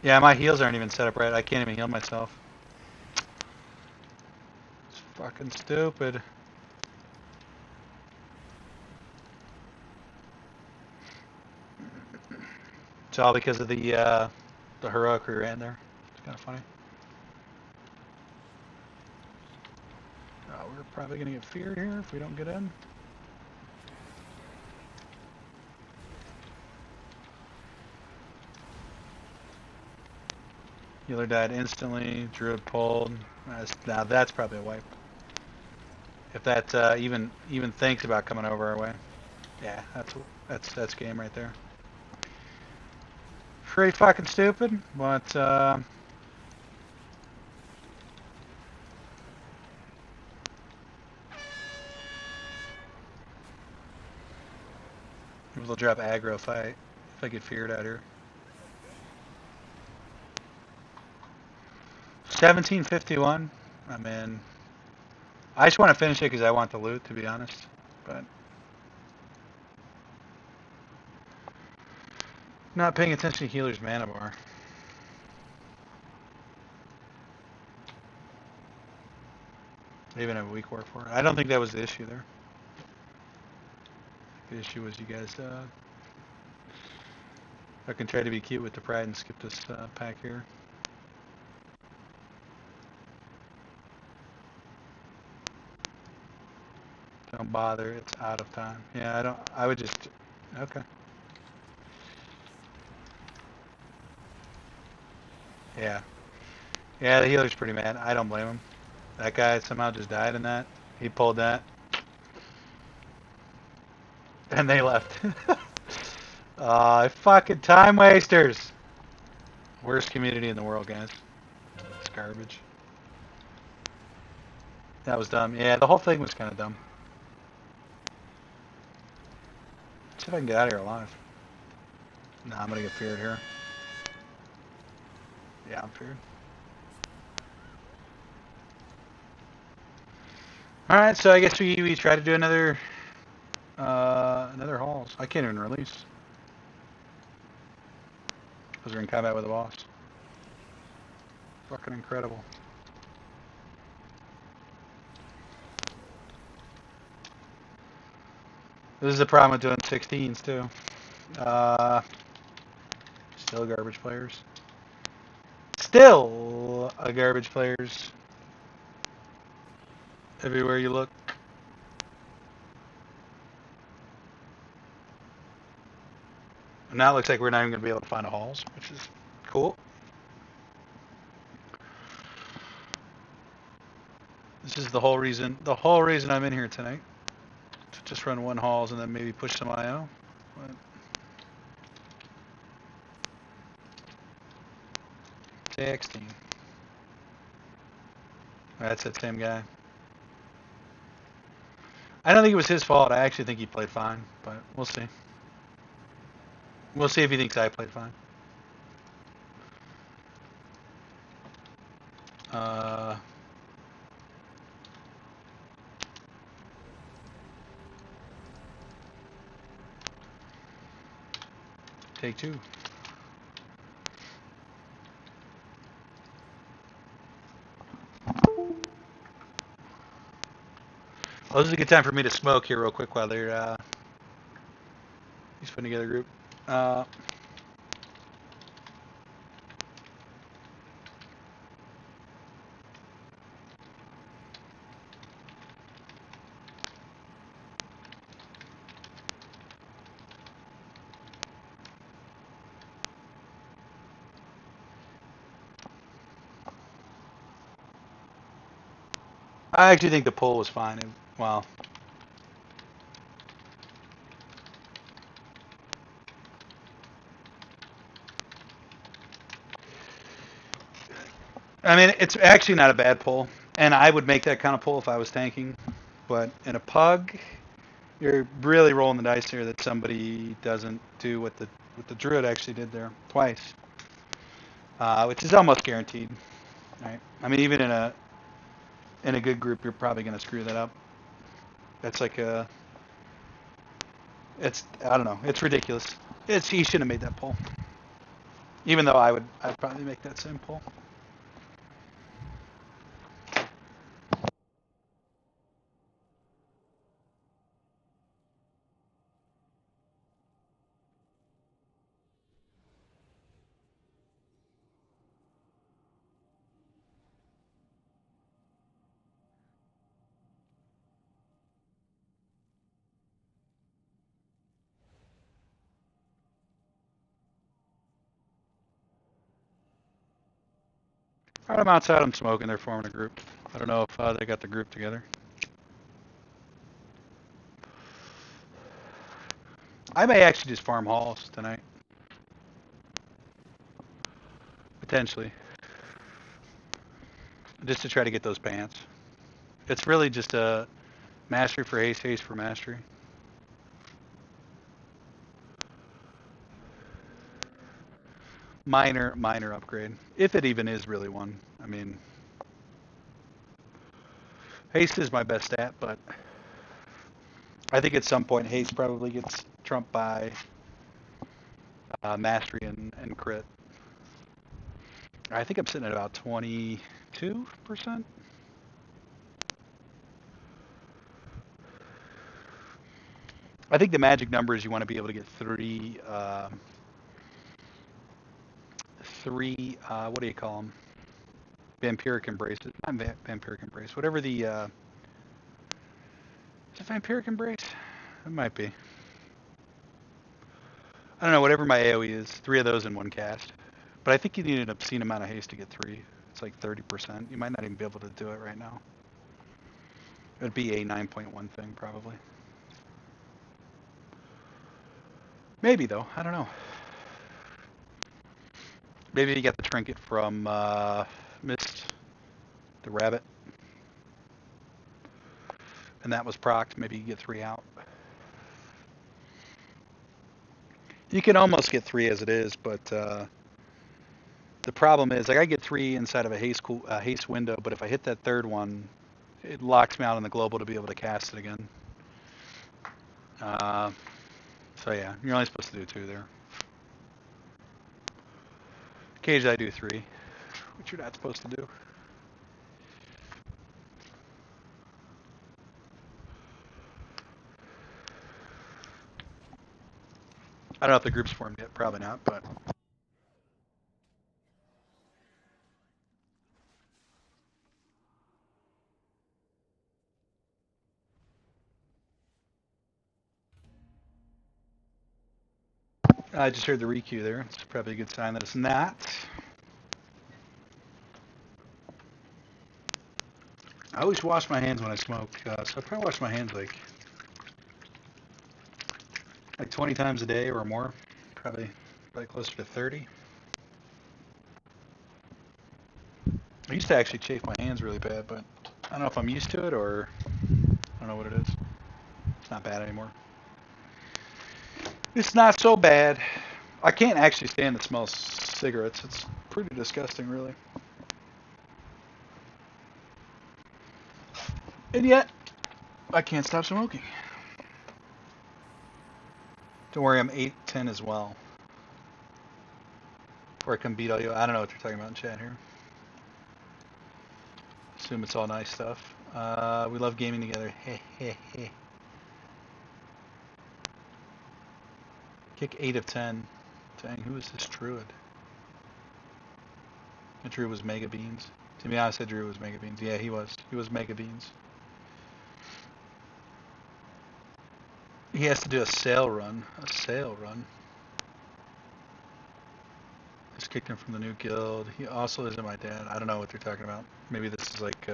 Yeah, my heals aren't even set up right. I can't even heal myself. It's fucking stupid. It's all because of the heroic we ran there. It's kind of funny. We're probably gonna get feared here if we don't get in. Healer died instantly. Druid pulled. Now that's probably a wipe. If that even thinks about coming over our way, yeah, that's game right there. Pretty fucking stupid, but maybe they'll drop aggro if I get feared out here. 1751. I mean, I just want to finish it because I want the loot, to be honest. But not paying attention to healer's mana bar. They even have a weak work for it. I don't think that was the issue there. The issue was you guys fucking try to be cute with the pride and skip this pack here. Don't bother, it's out of time. Yeah, I would just, okay. Yeah. Yeah, the healer's pretty mad. I don't blame him. That guy somehow just died in that. He pulled that. And they left. Fucking time wasters. Worst community in the world, guys. It's garbage. That was dumb. Yeah, the whole thing was kind of dumb. Let's see if I can get out of here alive. Nah, I'm gonna get feared here. Yeah, I'm feared. Alright, so I guess we try to do another halls. I can't even release. Because we're in combat with the boss. Fucking incredible. This is the problem with doing 16s too. Still garbage players. Still a garbage players. Everywhere you look. And now it looks like we're not even going to be able to find a halls, which is cool. This is the whole reason. The whole reason I'm in here tonight. To just run one halls and then maybe push some IO. But texting. That's that same guy. I don't think it was his fault. I actually think he played fine, but we'll see. We'll see if he thinks I played fine. Take two. Well, this is a good time for me to smoke here real quick while they're he's putting together a group. I actually think the poll was fine. Well, I mean, it's actually not a bad pull, and I would make that kind of pull if I was tanking. But in a pug, you're really rolling the dice here that somebody doesn't do what the druid actually did there twice, which is almost guaranteed. Right? I mean, even in a good group, you're probably going to screw that up. That's like I don't know, it's ridiculous. He shouldn't have made that pull. Even though I'd probably make that same pull. All right, I'm outside. I'm smoking. They're forming a group. I don't know if they got the group together. I may actually just farm halls tonight. Potentially. Just to try to get those pants. It's really just a mastery for haste, haste for mastery. Minor upgrade. If it even is really one. I mean, haste is my best stat, but I think at some point haste probably gets trumped by mastery and crit. I think I'm sitting at about 22%. I think the magic number is you want to be able to get three, what do you call them? Vampiric embrace. Not vampiric embrace. Whatever the, is it vampiric embrace? It might be. I don't know, whatever my AoE is. 3 of those in one cast. But I think you need an obscene amount of haste to get 3. It's like 30%. You might not even be able to do it right now. It would be a 9.1 thing, probably. Maybe, though. I don't know. Maybe you got the trinket from Mist, the rabbit. And that was procced. Maybe you get 3 out. You can almost get 3 as it is, but the problem is, like, I get 3 inside of a haste window, but if I hit that third one, it locks me out on the global to be able to cast it again. So yeah, you're only supposed to do 2 there. Occasionally I do 3, which you're not supposed to do. I don't know if the group's formed yet, probably not, but... I just heard the requeue there. It's probably a good sign that it's not. I always wash my hands when I smoke, so I probably wash my hands like 20 times a day or more. Probably closer to 30. I used to actually chafe my hands really bad, but I don't know if I'm used to it or I don't know what it is. It's not bad anymore. It's not so bad. I can't actually stand the smell of cigarettes. It's pretty disgusting, really. And yet, I can't stop smoking. Don't worry, I'm 8'10" as well. Or I can beat all you. I don't know what they're talking about in chat here. Assume it's all nice stuff. We love gaming together. Hey, hey, hey. Kick 8 of 10. Dang, who is this druid? The druid was Mega Beans. To be honest, I said druid was Mega Beans. Yeah, he was. He was Mega Beans. He has to do a sail run. A sail run. Just kicked him from the new guild. He also isn't my dad. I don't know what they're talking about. Maybe this is like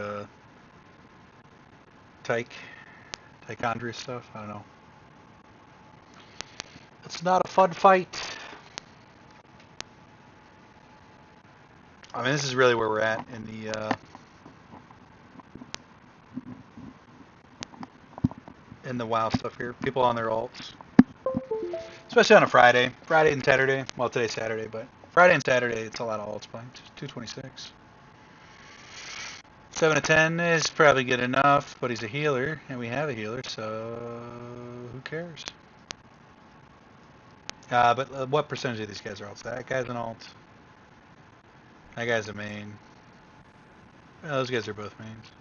Tichondria stuff. I don't know. It's not a fun fight. I mean, this is really where we're at in the WoW stuff here. People on their alts, especially on a Friday and Saturday. Well, today's Saturday, but Friday and Saturday, it's a lot of alts playing. 226. 7 of 10 is probably good enough, but he's a healer, and we have a healer, so who cares? But what percentage of these guys are alts? That guy's an alt. That guy's a main. Well, those guys are both mains.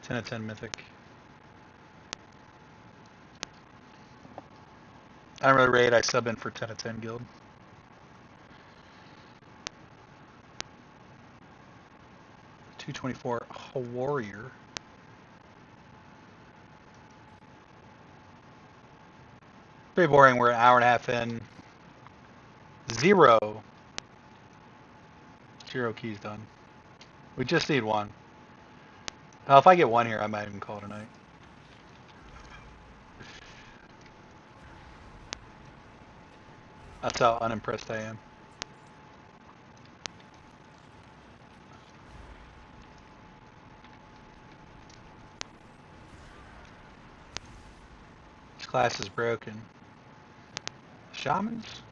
10 of 10 mythic. I don't really raid, I sub in for 10 of 10 guild. $224 warrior. Pretty boring. We're an hour and a half in. Zero keys done. We just need one. Now, if I get one here, I might even call it a night. That's how unimpressed I am. This class is broken. Shamans?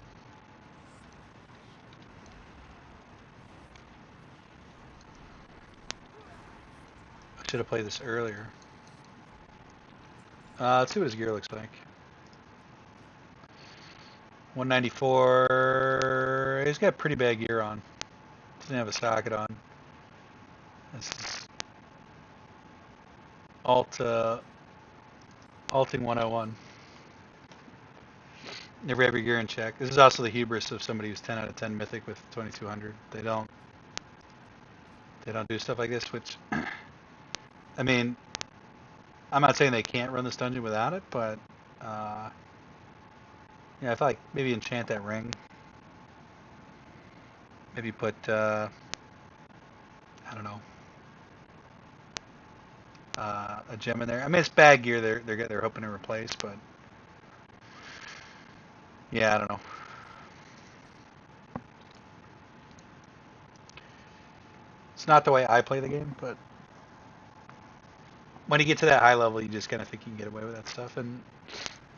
I should have played this earlier. Let's see what his gear looks like. 194. He's got pretty bad gear on. Doesn't have a socket on. This is alting 101. Never have your gear in check. This is also the hubris of somebody who's 10 out of 10 mythic with 2200. They don't do stuff like this, which I mean, I'm not saying they can't run this dungeon without it, but yeah, I feel like maybe enchant that ring. Maybe put I don't know, a gem in there. I mean, it's bad gear they're hoping to replace, but yeah, I don't know. It's not the way I play the game, but when you get to that high level, you just kind of think you can get away with that stuff, and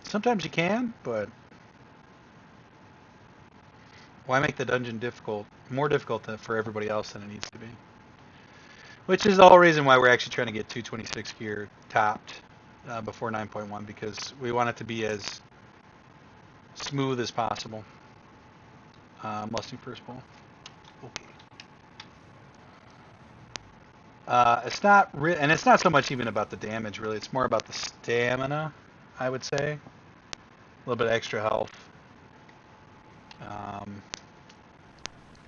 sometimes you can, but why make the dungeon more difficult for everybody else than it needs to be? Which is the whole reason why we're actually trying to get 226 gear topped before 9.1, because we want it to be as smooth as possible. Lusting first ball. Okay. It's not and it's not so much even about the damage, really. It's more about the stamina, I would say. A little bit of extra health.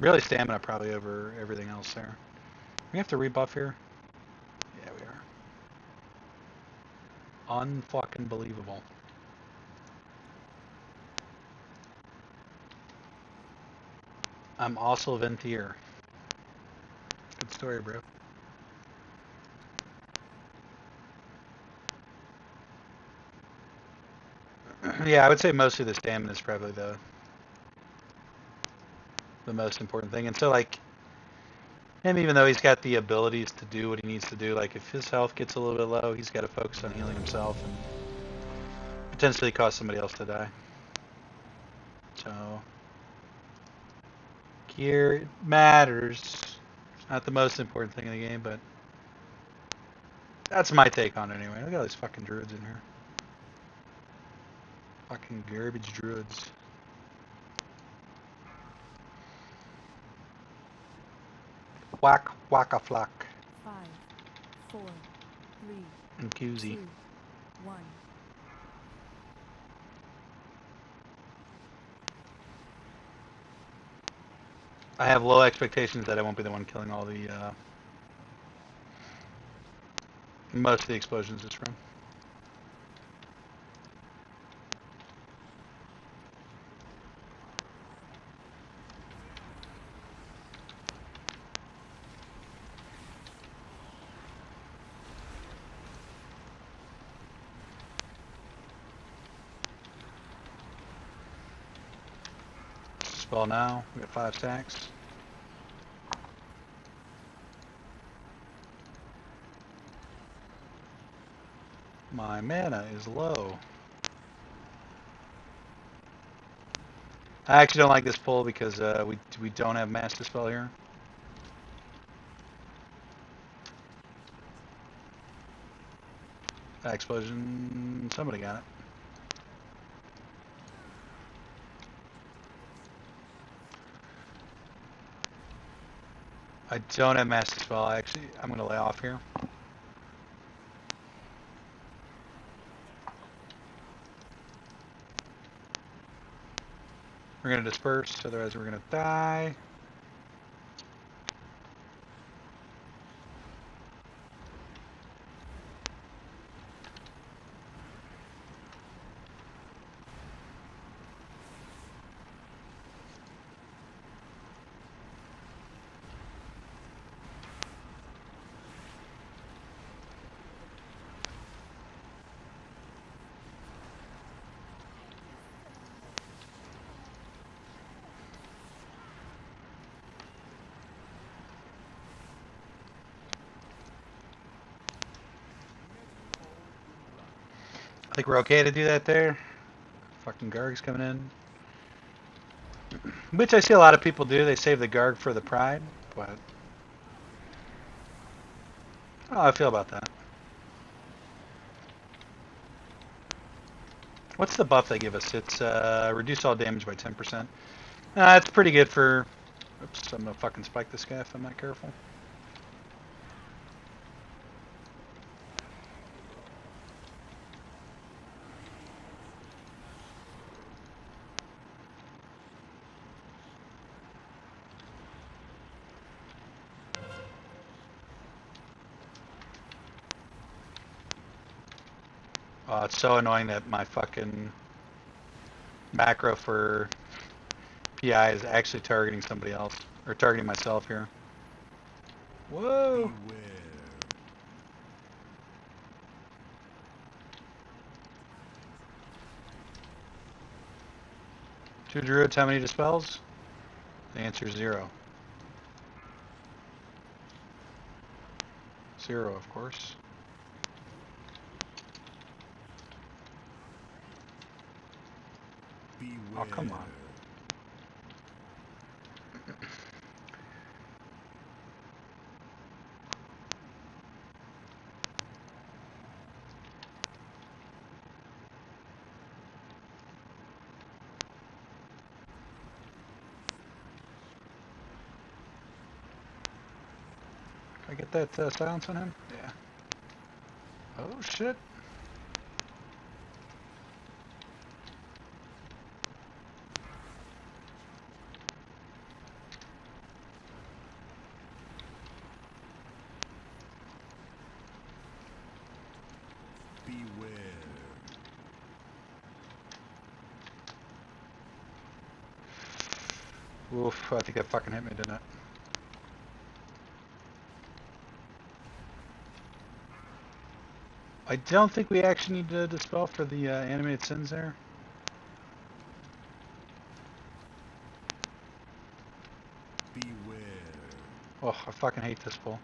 Really stamina probably over everything else there. We have to rebuff here? Yeah, we are. Unfucking believable. I'm also Ventier. Good story, bro. Yeah, I would say mostly the stamina is probably the most important thing. And so like him, even though he's got the abilities to do what he needs to do, like if his health gets a little bit low, he's got to focus on healing himself and potentially cause somebody else to die. So gear matters. It's not the most important thing in the game, but that's my take on it anyway. Look at all these fucking druids in here. Fucking garbage druids. Whack, whack a flock. 5, 4, 3, And Koozie. 2, 1. I have low expectations that I won't be the one killing all the, most of the explosions this run. Spell now. We got 5 stacks. My mana is low. I actually don't like this pull because we don't have Mass Dispel here. Explosion. Somebody got it. I don't have Mass Dispel. Actually, I'm going to lay off here. We're going to disperse, otherwise we're going to die. I think we're okay to do that there. Fucking Garg's coming in. Which I see a lot of people do. They save the Garg for the Pride, but I don't know how I feel about that. What's the buff they give us? It's reduce all damage by 10%. It's pretty good for... Oops, I'm gonna fucking spike this guy if I'm not careful. Oh, it's so annoying that my fucking macro for PI is actually targeting somebody else. Or targeting myself here. Whoa! Beware. Two druids, how many dispels? The answer is 0. 0, of course. Beware. Oh, come on. Can I get that silence on him? Yeah. Oh, shit. Beware. Oof, I think that fucking hit me, didn't it? I don't think we actually need to dispel for the animated sins there. Oh, I fucking hate this pull.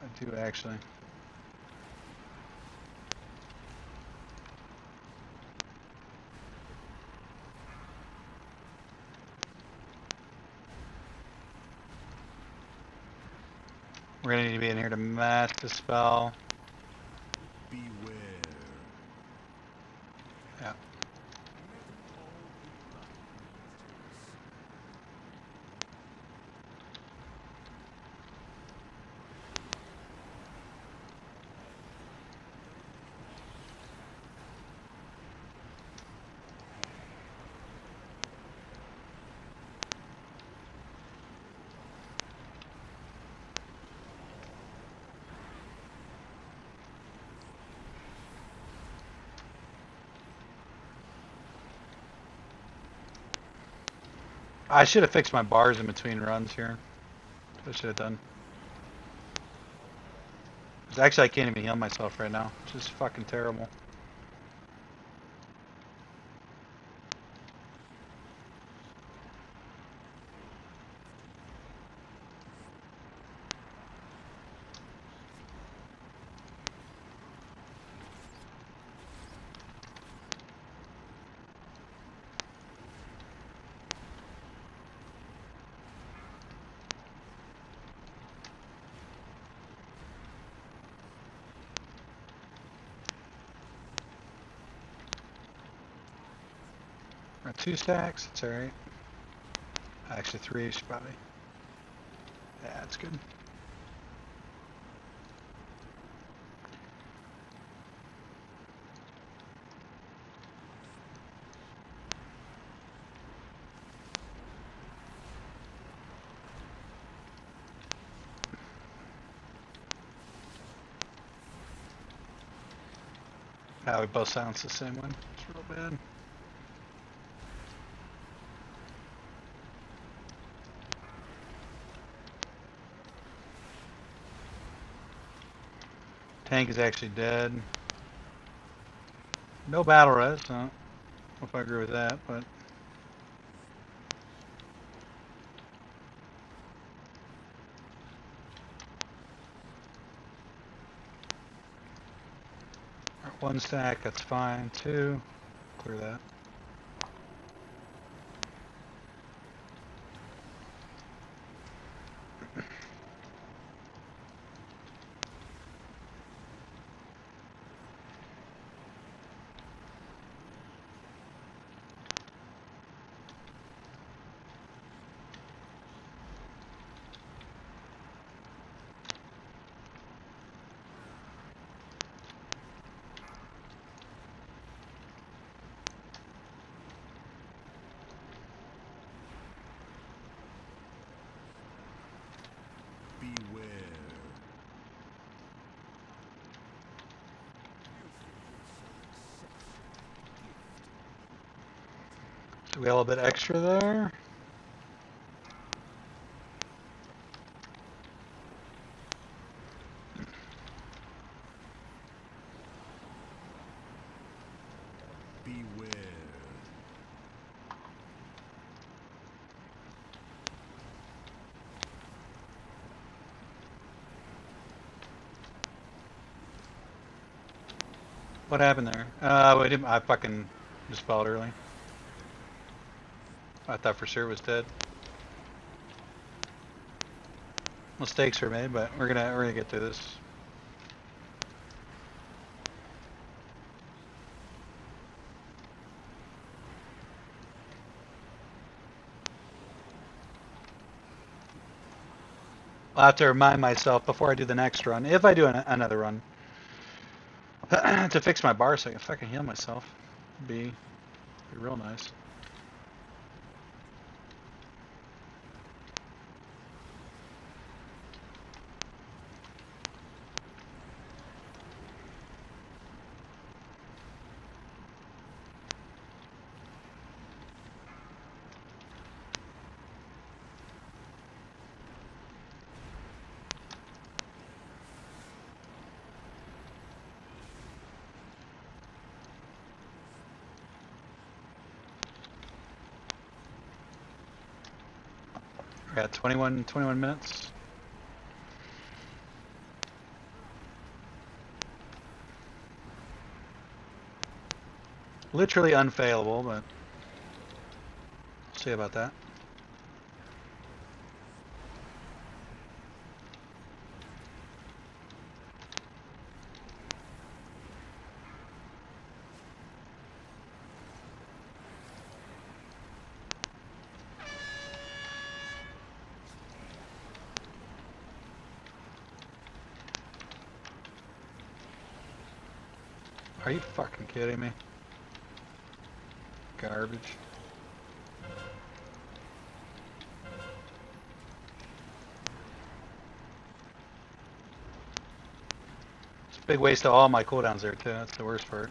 I do actually. We're gonna need to be in here to mass dispel. Beware. Yeah. I should have fixed my bars in between runs here. I should have done. 'Cause actually, I can't even heal myself right now, which is fucking terrible. Got 2 stacks. It's all right. Actually, 3 should probably. Yeah, that's good. Now we both silenced the same one. It's real bad. Tank is actually dead. No battle res. I don't know if I agree with that, but alright, 1 stack. That's fine. 2. Clear that. Beware. So we got a little bit extra there. Beware. What happened there? We didn't. I fucking dispelled early. I thought for sure it was dead. Mistakes were made, but we're gonna get through this. I'll have to remind myself before I do the next run, if I do another run, to fix my bar so I can fucking heal myself. Be real nice. We're at 21 minutes. Literally unfailable, but we'll see about that. Are you fucking kidding me? Garbage. It's a big waste of all my cooldowns there too. That's the worst part.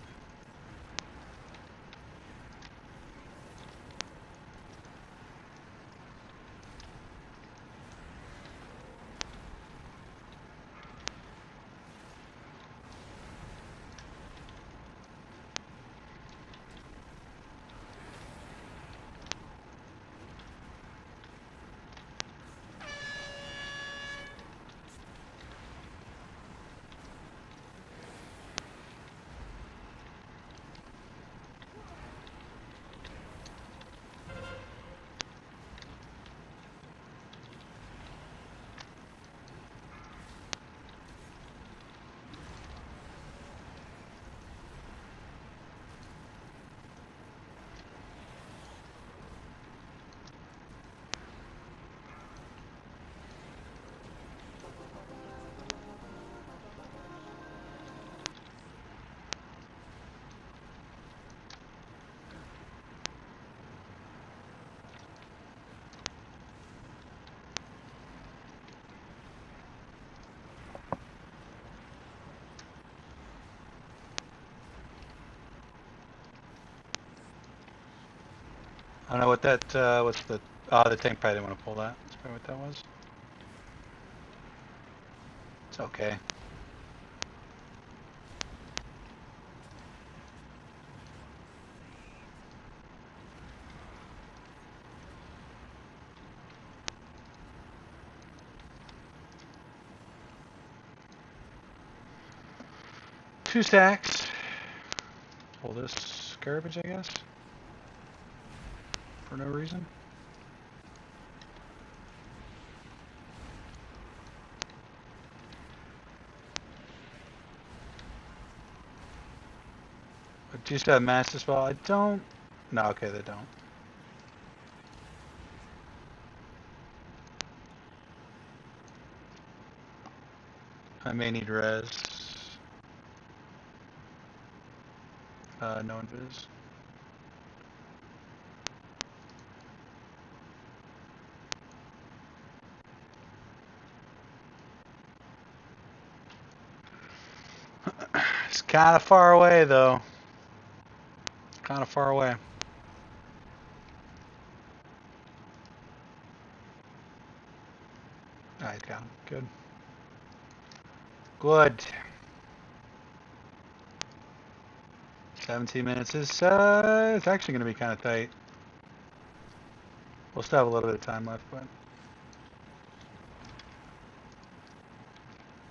I don't know what that, what's the, the tank probably didn't want to pull that. That's probably what that was. It's okay. Two stacks. Pull this garbage, I guess. For no reason. But do you still have master spell? I don't. No, okay, they don't. I may need res. No invis. It's kind of far away, though. Kind of far away. Alright, got him. Good. Good. 17 minutes is, it's actually going to be kind of tight. We'll still have a little bit of time left, but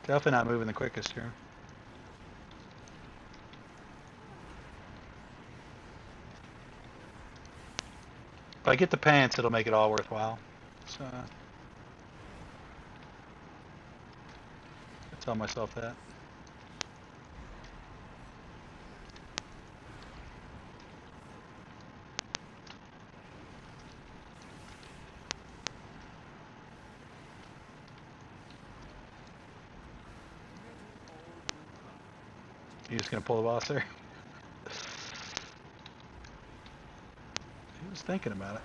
definitely not moving the quickest here. If I get the pants, it'll make it all worthwhile. So, I tell myself that. You just gonna pull the boss there? He was thinking about it.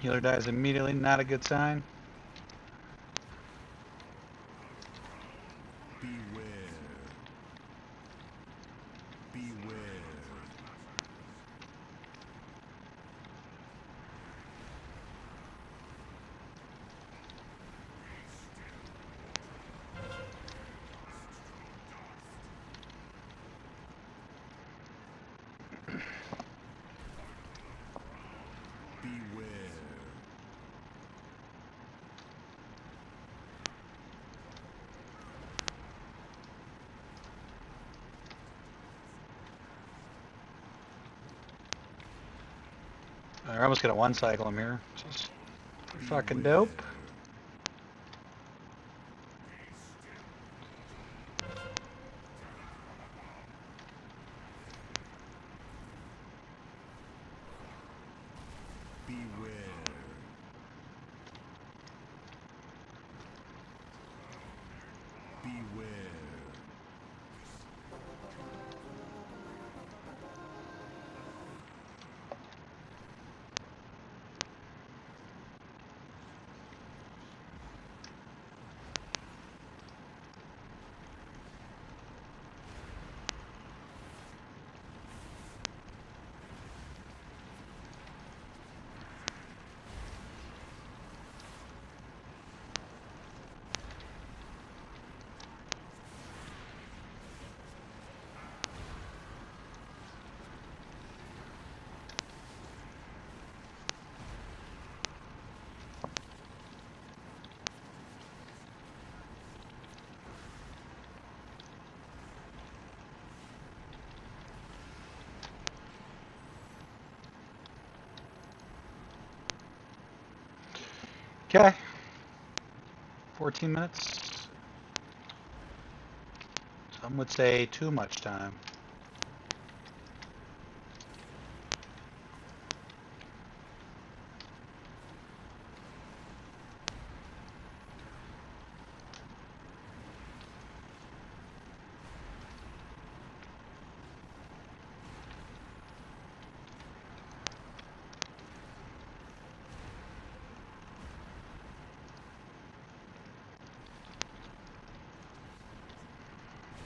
Healer dies immediately, not a good sign. Beware. Beware. Beware. We're almost gonna one cycle him here. Just fucking Beware. dope. Beware. Beware. Okay. 14 minutes. Some would say too much time.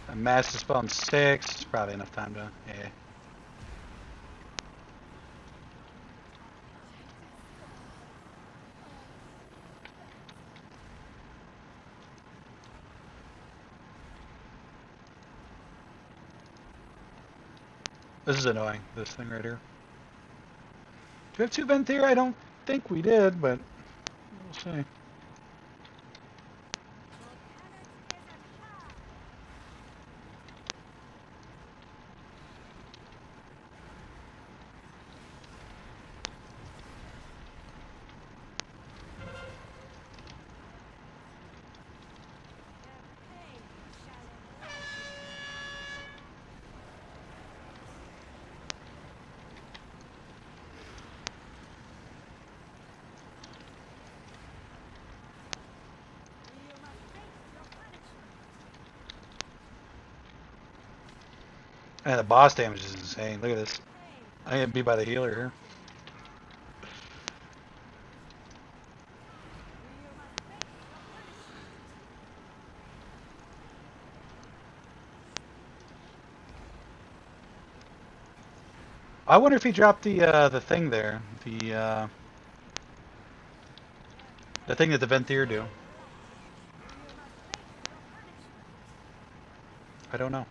A master spell in 6. It's probably enough time to. Yeah. This is annoying, this thing right here. Do we have 2 vent here? I don't think we did, but we'll see. And the boss damage is insane. Look at this. I get beat by the healer here. I wonder if he dropped the thing there, the thing that the Venthyr do. I don't know.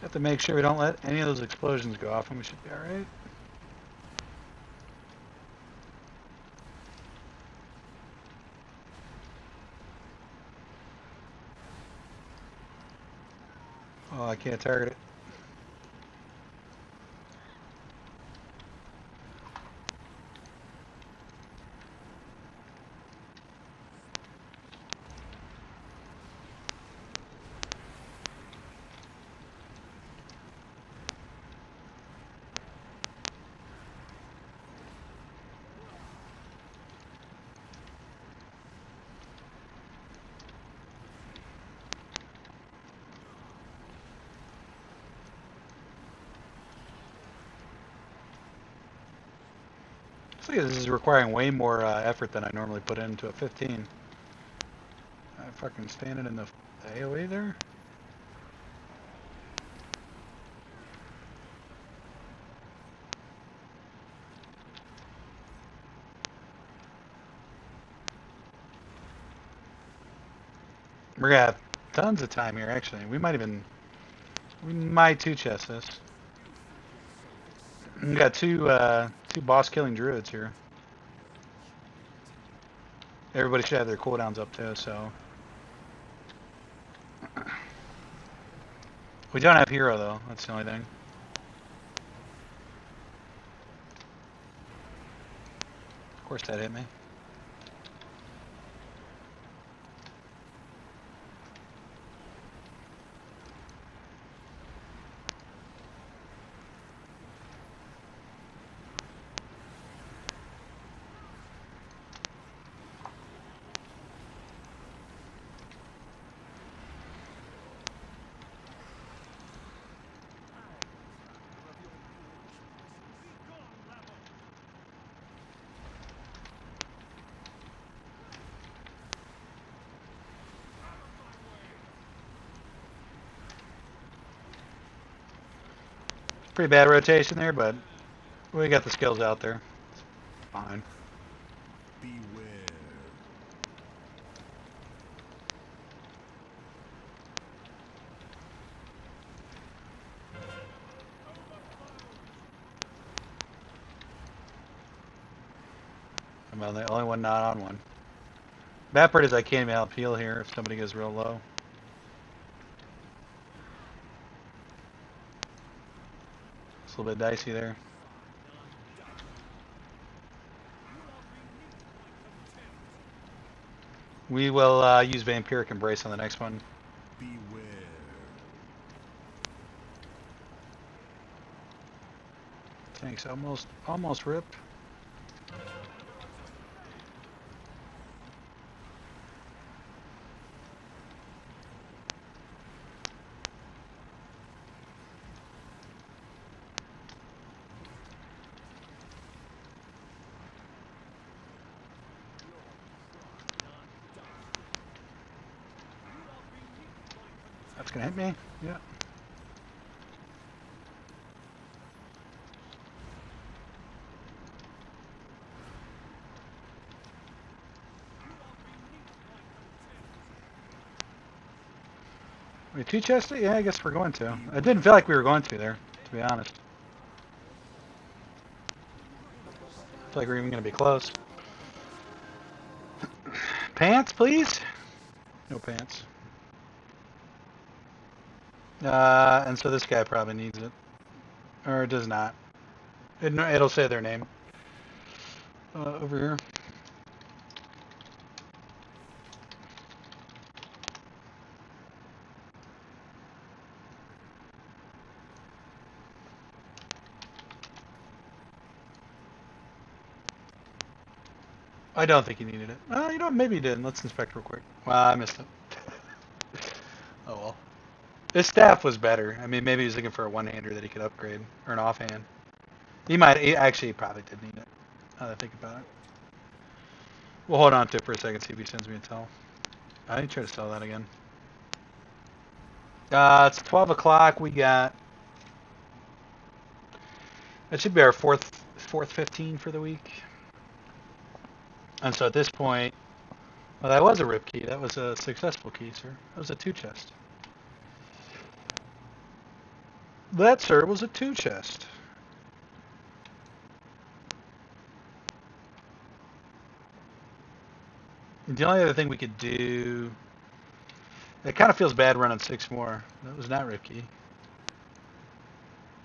Just have to make sure we don't let any of those explosions go off and we should be alright. Oh, I can't target it. Looks like this is requiring way more effort than I normally put into a 15. I fucking standing in the AoE there. We're gonna have tons of time here, actually. We might two chest this. We got two boss killing druids here. Everybody should have their cooldowns up too, so. We don't have hero though, that's the only thing. Of course that hit me. Pretty bad rotation there, but we got the skills out there. It's fine. Beware. I'm the only one not on one. Bad part is I can't even help heal here if somebody goes real low. It's a little bit dicey there. We will use Vampiric Embrace on the next one. Beware. Thanks, almost ripped. That's gonna hit me. Yeah. We two chested? Yeah, I guess we're going to. I didn't feel like we were going to there, to be honest. I feel like we're even gonna be close. Pants, please? No pants. And so this guy probably needs it. Or it does not. It'll say their name. Over here. I don't think he needed it. You know what? Maybe he did. Let's inspect real quick. Well, I missed it. Oh well. His staff was better. I mean, maybe he was looking for a one-hander that he could upgrade. Or an offhand. He probably did need it. Now that I think about it. We'll hold on to it for a second, see if he sends me a tell. I didn't try to sell that again. It's 12 o'clock. We got... That should be our fourth 15 for the week. And so at this point... Well, that was a rip key. That was a successful key, sir. That was a two chest. That, sir, was a 2 chest. The only other thing we could do... It kind of feels bad running 6 more. That was not Ricky.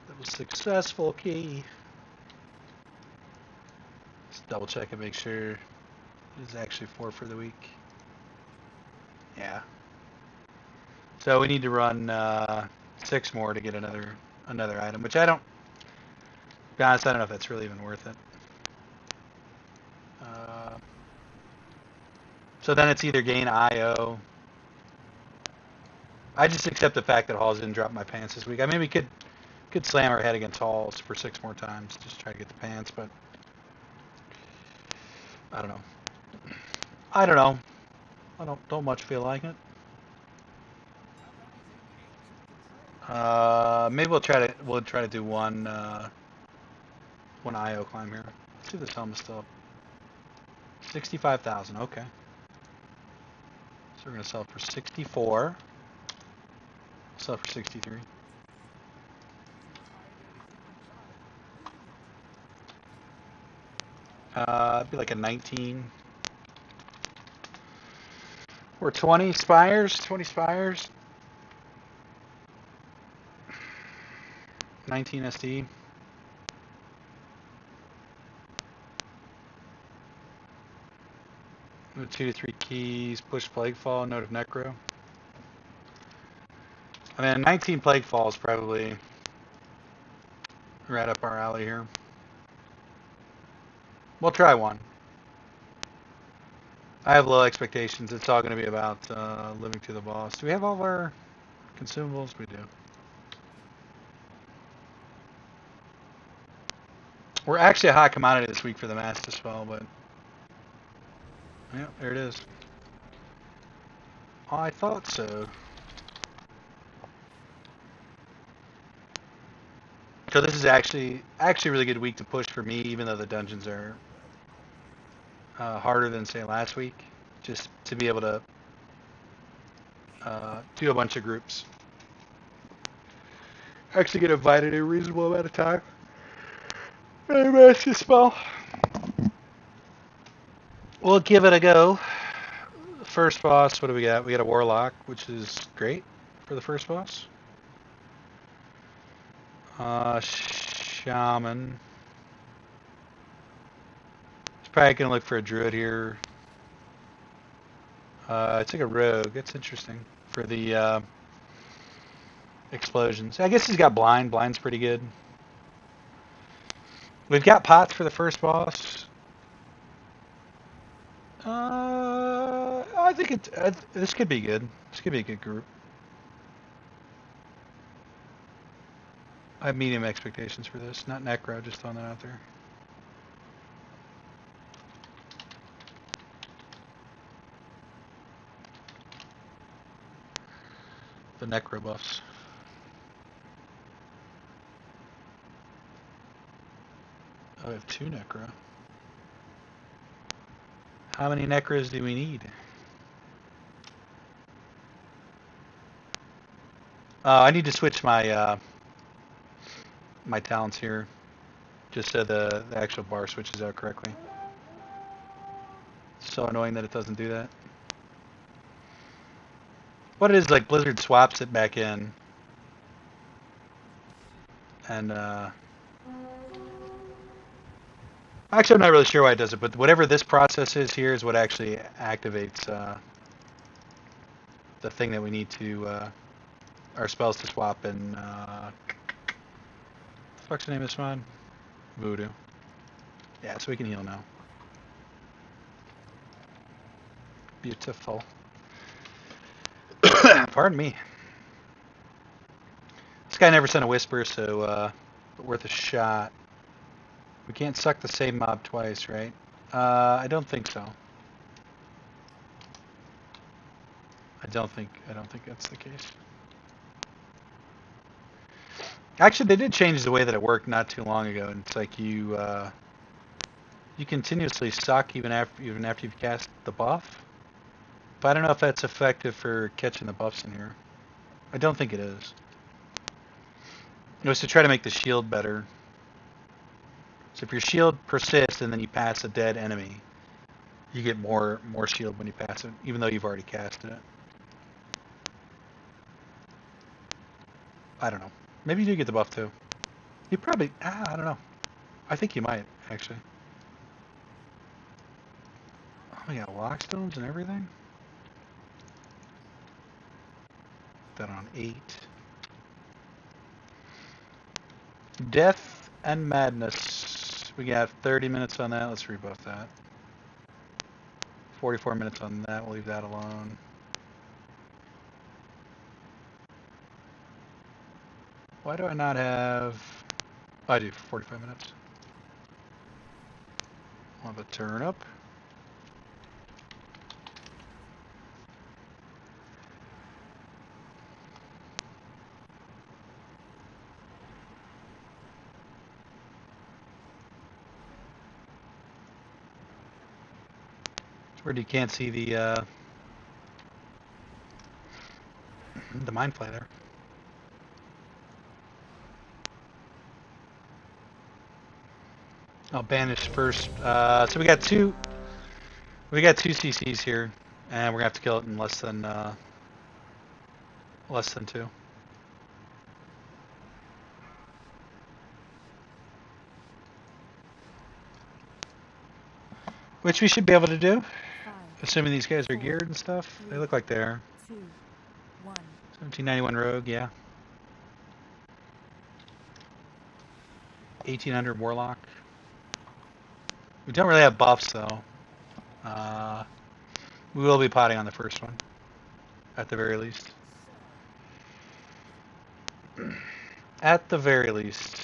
That was successful key. Let's double check and make sure it's actually 4 for the week. Yeah. So we need to run 6 more to get another item, which I don't... To be honest, I don't know if that's really even worth it. So then it's either gain IO. I just accept the fact that Halls didn't drop my pants this week. I mean, we could slam our head against Halls for 6 more times, just try to get the pants, but I don't know. I don't much feel like it. Maybe we'll try to do one IO climb here. Let's see if this helmet's still up. 65,000. Okay. So we're gonna sell it for 64. Sell it for 63. It'd be like a 19 or 20 spires. 20 spires. 19 SD. With 2 to 3 keys, push Plaguefall, Note of Necro. I mean, 19 Plaguefall is probably right up our alley here. We'll try one. I have low expectations. It's all going to be about living to the boss. Do we have all of our consumables? We do. We're actually a hot commodity this week for the Master Spell, but... Yeah, there it is. I thought so. So this is actually a really good week to push for me, even though the dungeons are harder than, say, last week. Just to be able to do a bunch of groups. Actually get invited a reasonable amount of time. Hey, Master Spell. We'll give it a go. First boss, what do we got? We got a Warlock, which is great for the first boss. Shaman. He's probably going to look for a Druid here. It's like a Rogue. That's interesting for the explosions. I guess he's got Blind. Blind's pretty good. We've got pots for the first boss. I think this could be good. This could be a good group. I have medium expectations for this. Not Necro, just throwing that out there. The Necro buffs. Oh, I have 2 Necro. How many Necros do we need? I need to switch my my talents here, just so the actual bar switches out correctly. It's so annoying that it doesn't do that. What it is, like, Blizzard swaps it back in, and actually, I'm not really sure why it does it, but whatever this process is here is what actually activates the thing that we need to, our spells to swap in, what the fuck's the name of this mod? Voodoo. Yeah, so we can heal now. Beautiful. Pardon me. This guy never sent a whisper, so worth a shot. We can't suck the same mob twice, right? I don't think so. I don't think that's the case. Actually, they did change the way that it worked not too long ago, and it's like you continuously suck even after you've cast the buff. But I don't know if that's effective for catching the buffs in here. I don't think it is. It was to try to make the shield better. So if your shield persists and then you pass a dead enemy, you get more shield when you pass it, even though you've already casted it. I don't know. Maybe you do get the buff too. You probably, I don't know. I think you might, actually. Oh, we got lockstones and everything? Put that on 8. Death and Madness. We got 30 minutes on that. Let's rebuff that. 44 minutes on that. We'll leave that alone. Why do I not have... Oh, I do. 45 minutes. I'll have a turn up. Where you can't see the mind flay there. I'll banish first. So we got two CCs here, and we're gonna have to kill it in less than 2. Which we should be able to do, 5, assuming these guys are geared and stuff. They look like they are. 2, 1. 1791 rogue, yeah. 1800 warlock. We don't really have buffs though. We will be potting on the first one, at the very least. At the very least.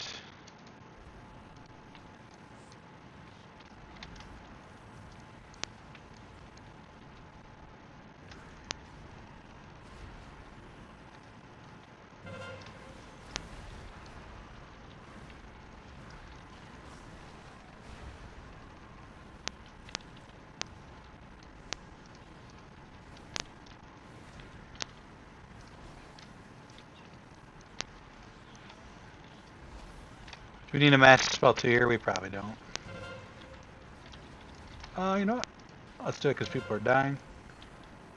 Do we need a master spell 2 here? We probably don't. You know what? Let's do it because people are dying.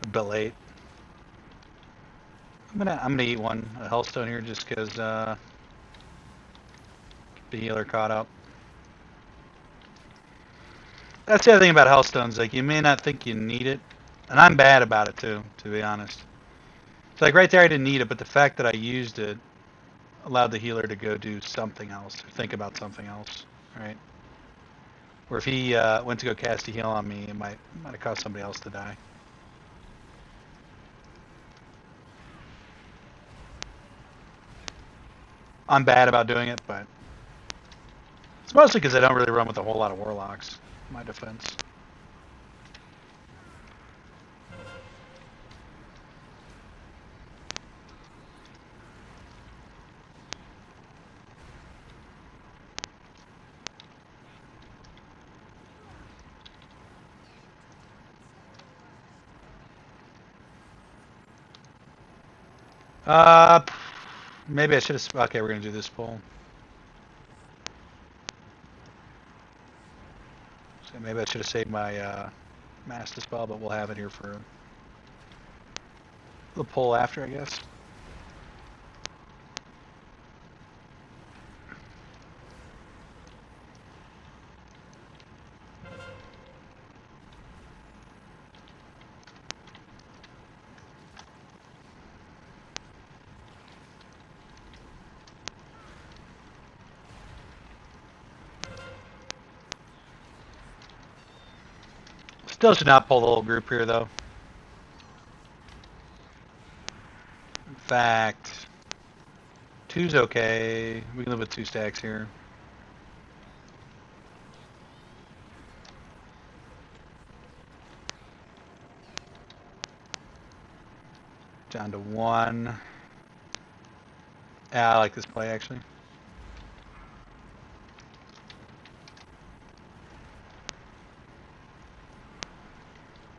A bit late. I'm gonna eat a hellstone here just because the healer caught up. That's the other thing about hellstones. Like, you may not think you need it, and I'm bad about it too, to be honest. It's like right there, I didn't need it, but the fact that I used it allowed the healer to go do something else, or think about something else, right? Or if he went to go cast a heal on me, it might have caused somebody else to die. I'm bad about doing it, but it's mostly because I don't really run with a whole lot of warlocks in my defense. Maybe I should have... Okay, we're going to do this pull. So maybe I should have saved my master spell, but we'll have it here for the pull after, I guess. Still should not pull the whole group here, though. In fact, 2's okay. We can live with 2 stacks here. Down to 1. Yeah, I like this play, actually.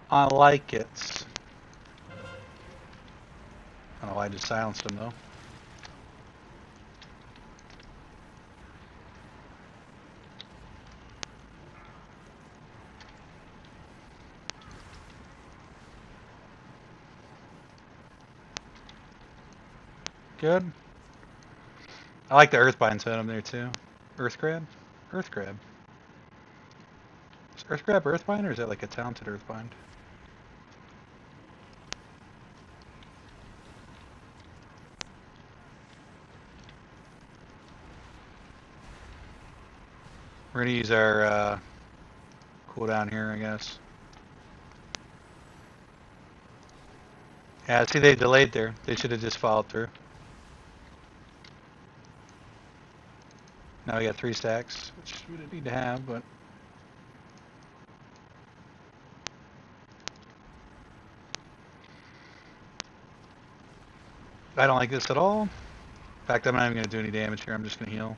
I like it. I don't know why I just silenced him, though. Good. I like the Earthbind set on there too. Earth Grab? Earth Grab. Is Earth Grab Earthbind or is that like a talented Earthbind? We're gonna use our cooldown here, I guess. Yeah, see they delayed there. They should have just followed through. Now we got 3 stacks, which we didn't need to have, but I don't like this at all. In fact, I'm not even gonna do any damage here. I'm just gonna heal.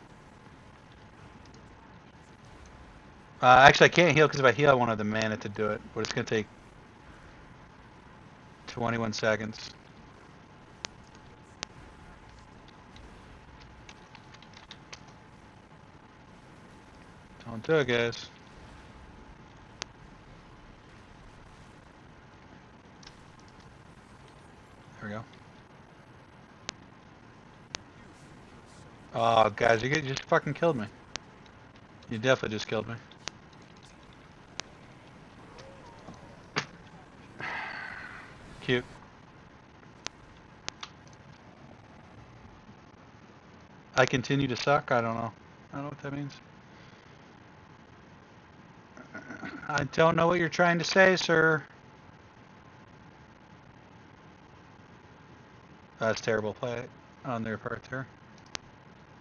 Actually, I can't heal because if I heal, I won't have the mana to do it. But it's gonna take 21 seconds. Don't do it, guys. There we go. Oh, guys, you just fucking killed me. You definitely just killed me. Cute. I continue to suck? I don't know. I don't know what that means. I don't know what you're trying to say, sir. That's terrible play on their part there.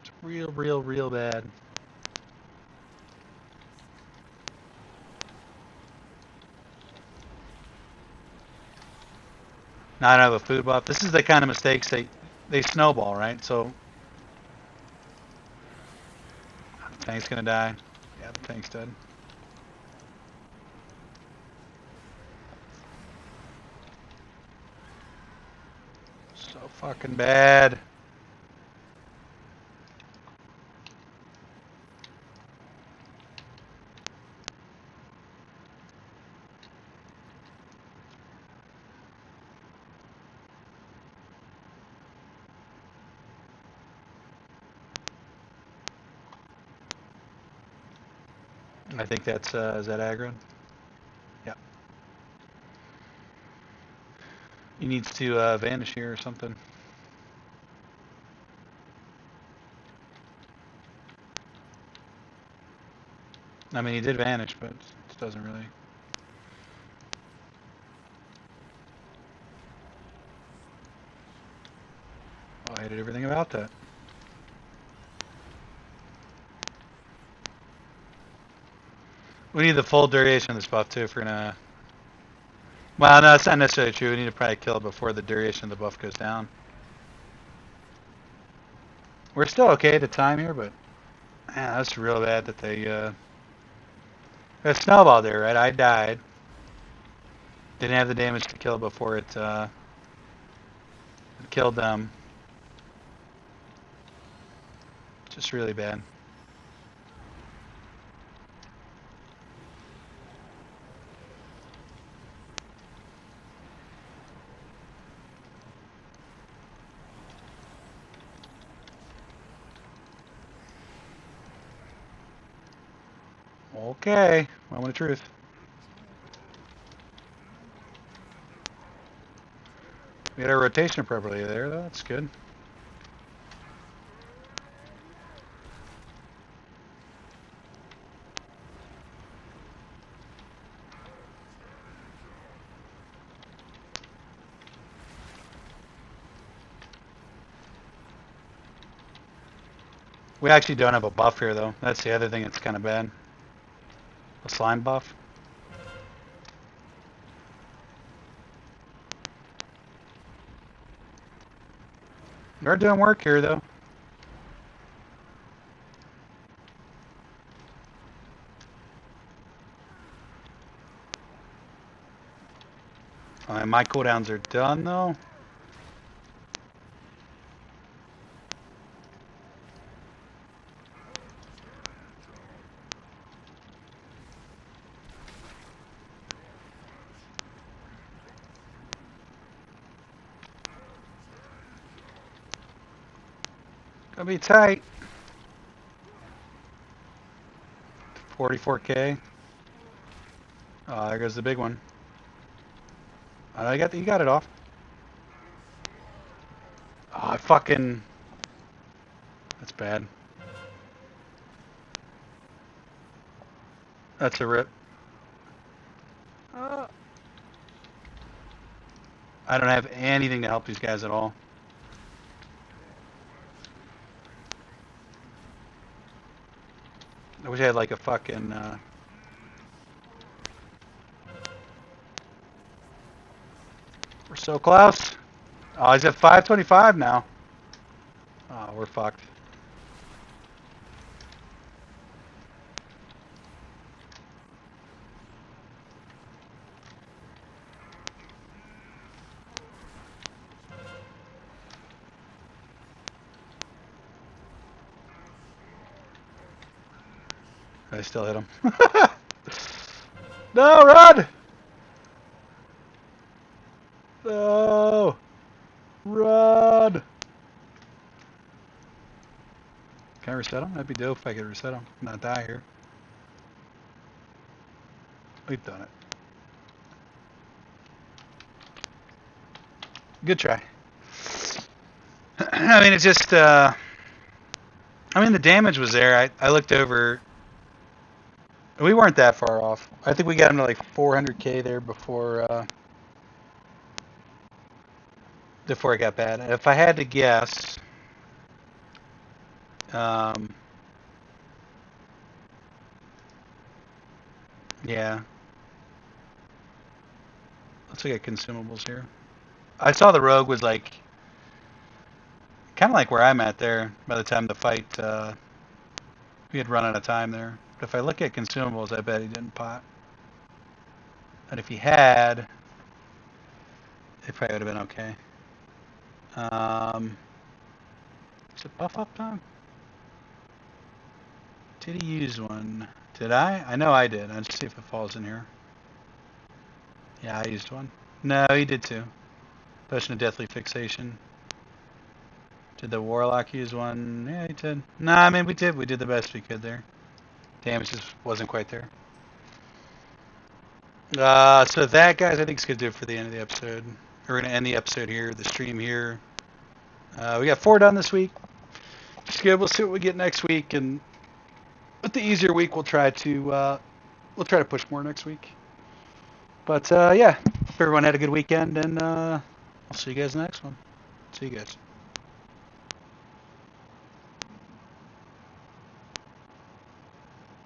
It's real bad. Now I don't have a food buff. This is the kind of mistakes they snowball, right? So the tank's gonna die. Yeah, the tank's dead. So fucking bad. I think that's, is that aggro? Yeah. He needs to vanish here or something. I mean, he did vanish, but it doesn't really. Oh, I hated everything about that. We need the full duration of this buff too if we're gonna. Well, no, it's not necessarily true. We need to probably kill it before the duration of the buff goes down. We're still okay at the time here, but man, that's real bad that they a snowball there, right? I died. Didn't have the damage to kill it before it killed them. Just really bad. Okay, moment of truth. We got our rotation properly there, though. That's good. We actually don't have a buff here, though. That's the other thing that's kind of bad. A slime buff. We're doing work here, though. My cooldowns are done, though. Gonna be tight. 44K. Oh, there goes the big one. Oh, you got it off. Oh, I fucking... That's bad. That's a rip. I don't have anything to help these guys at all. I wish I had like a fucking... We're so close. Oh, he's at 525 now. Oh, we're fucked. I still hit him. No, run! No! Run! Can I reset him? That'd be dope if I could reset him. Not die here. We've done it. Good try. I mean, it's just, I mean, the damage was there. I looked over. We weren't that far off. I think we got him to like 400K there before it got bad. If I had to guess, yeah. Let's look at consumables here. I saw the rogue was like, kind of like where I'm at there by the time the fight, we had run out of time there. But if I look at consumables, I bet he didn't pot. And if he had, it probably would have been okay. Is it buff up time? Did he use one? Did I? I know I did. Let's see if it falls in here. Yeah, I used one. No, he did too. Potion of Deathly Fixation. Did the Warlock use one? Yeah, he did. No, I mean, we did. We did the best we could there. Damage just wasn't quite there. So that, guys, I think is going to do it for the end of the episode. We're going to end the episode here, the stream here. We got 4 done this week. Just good. We'll see what we get next week, and with the easier week, we'll try to push more next week. But yeah, hope everyone had a good weekend, and I'll see you guys in the next one. See you guys.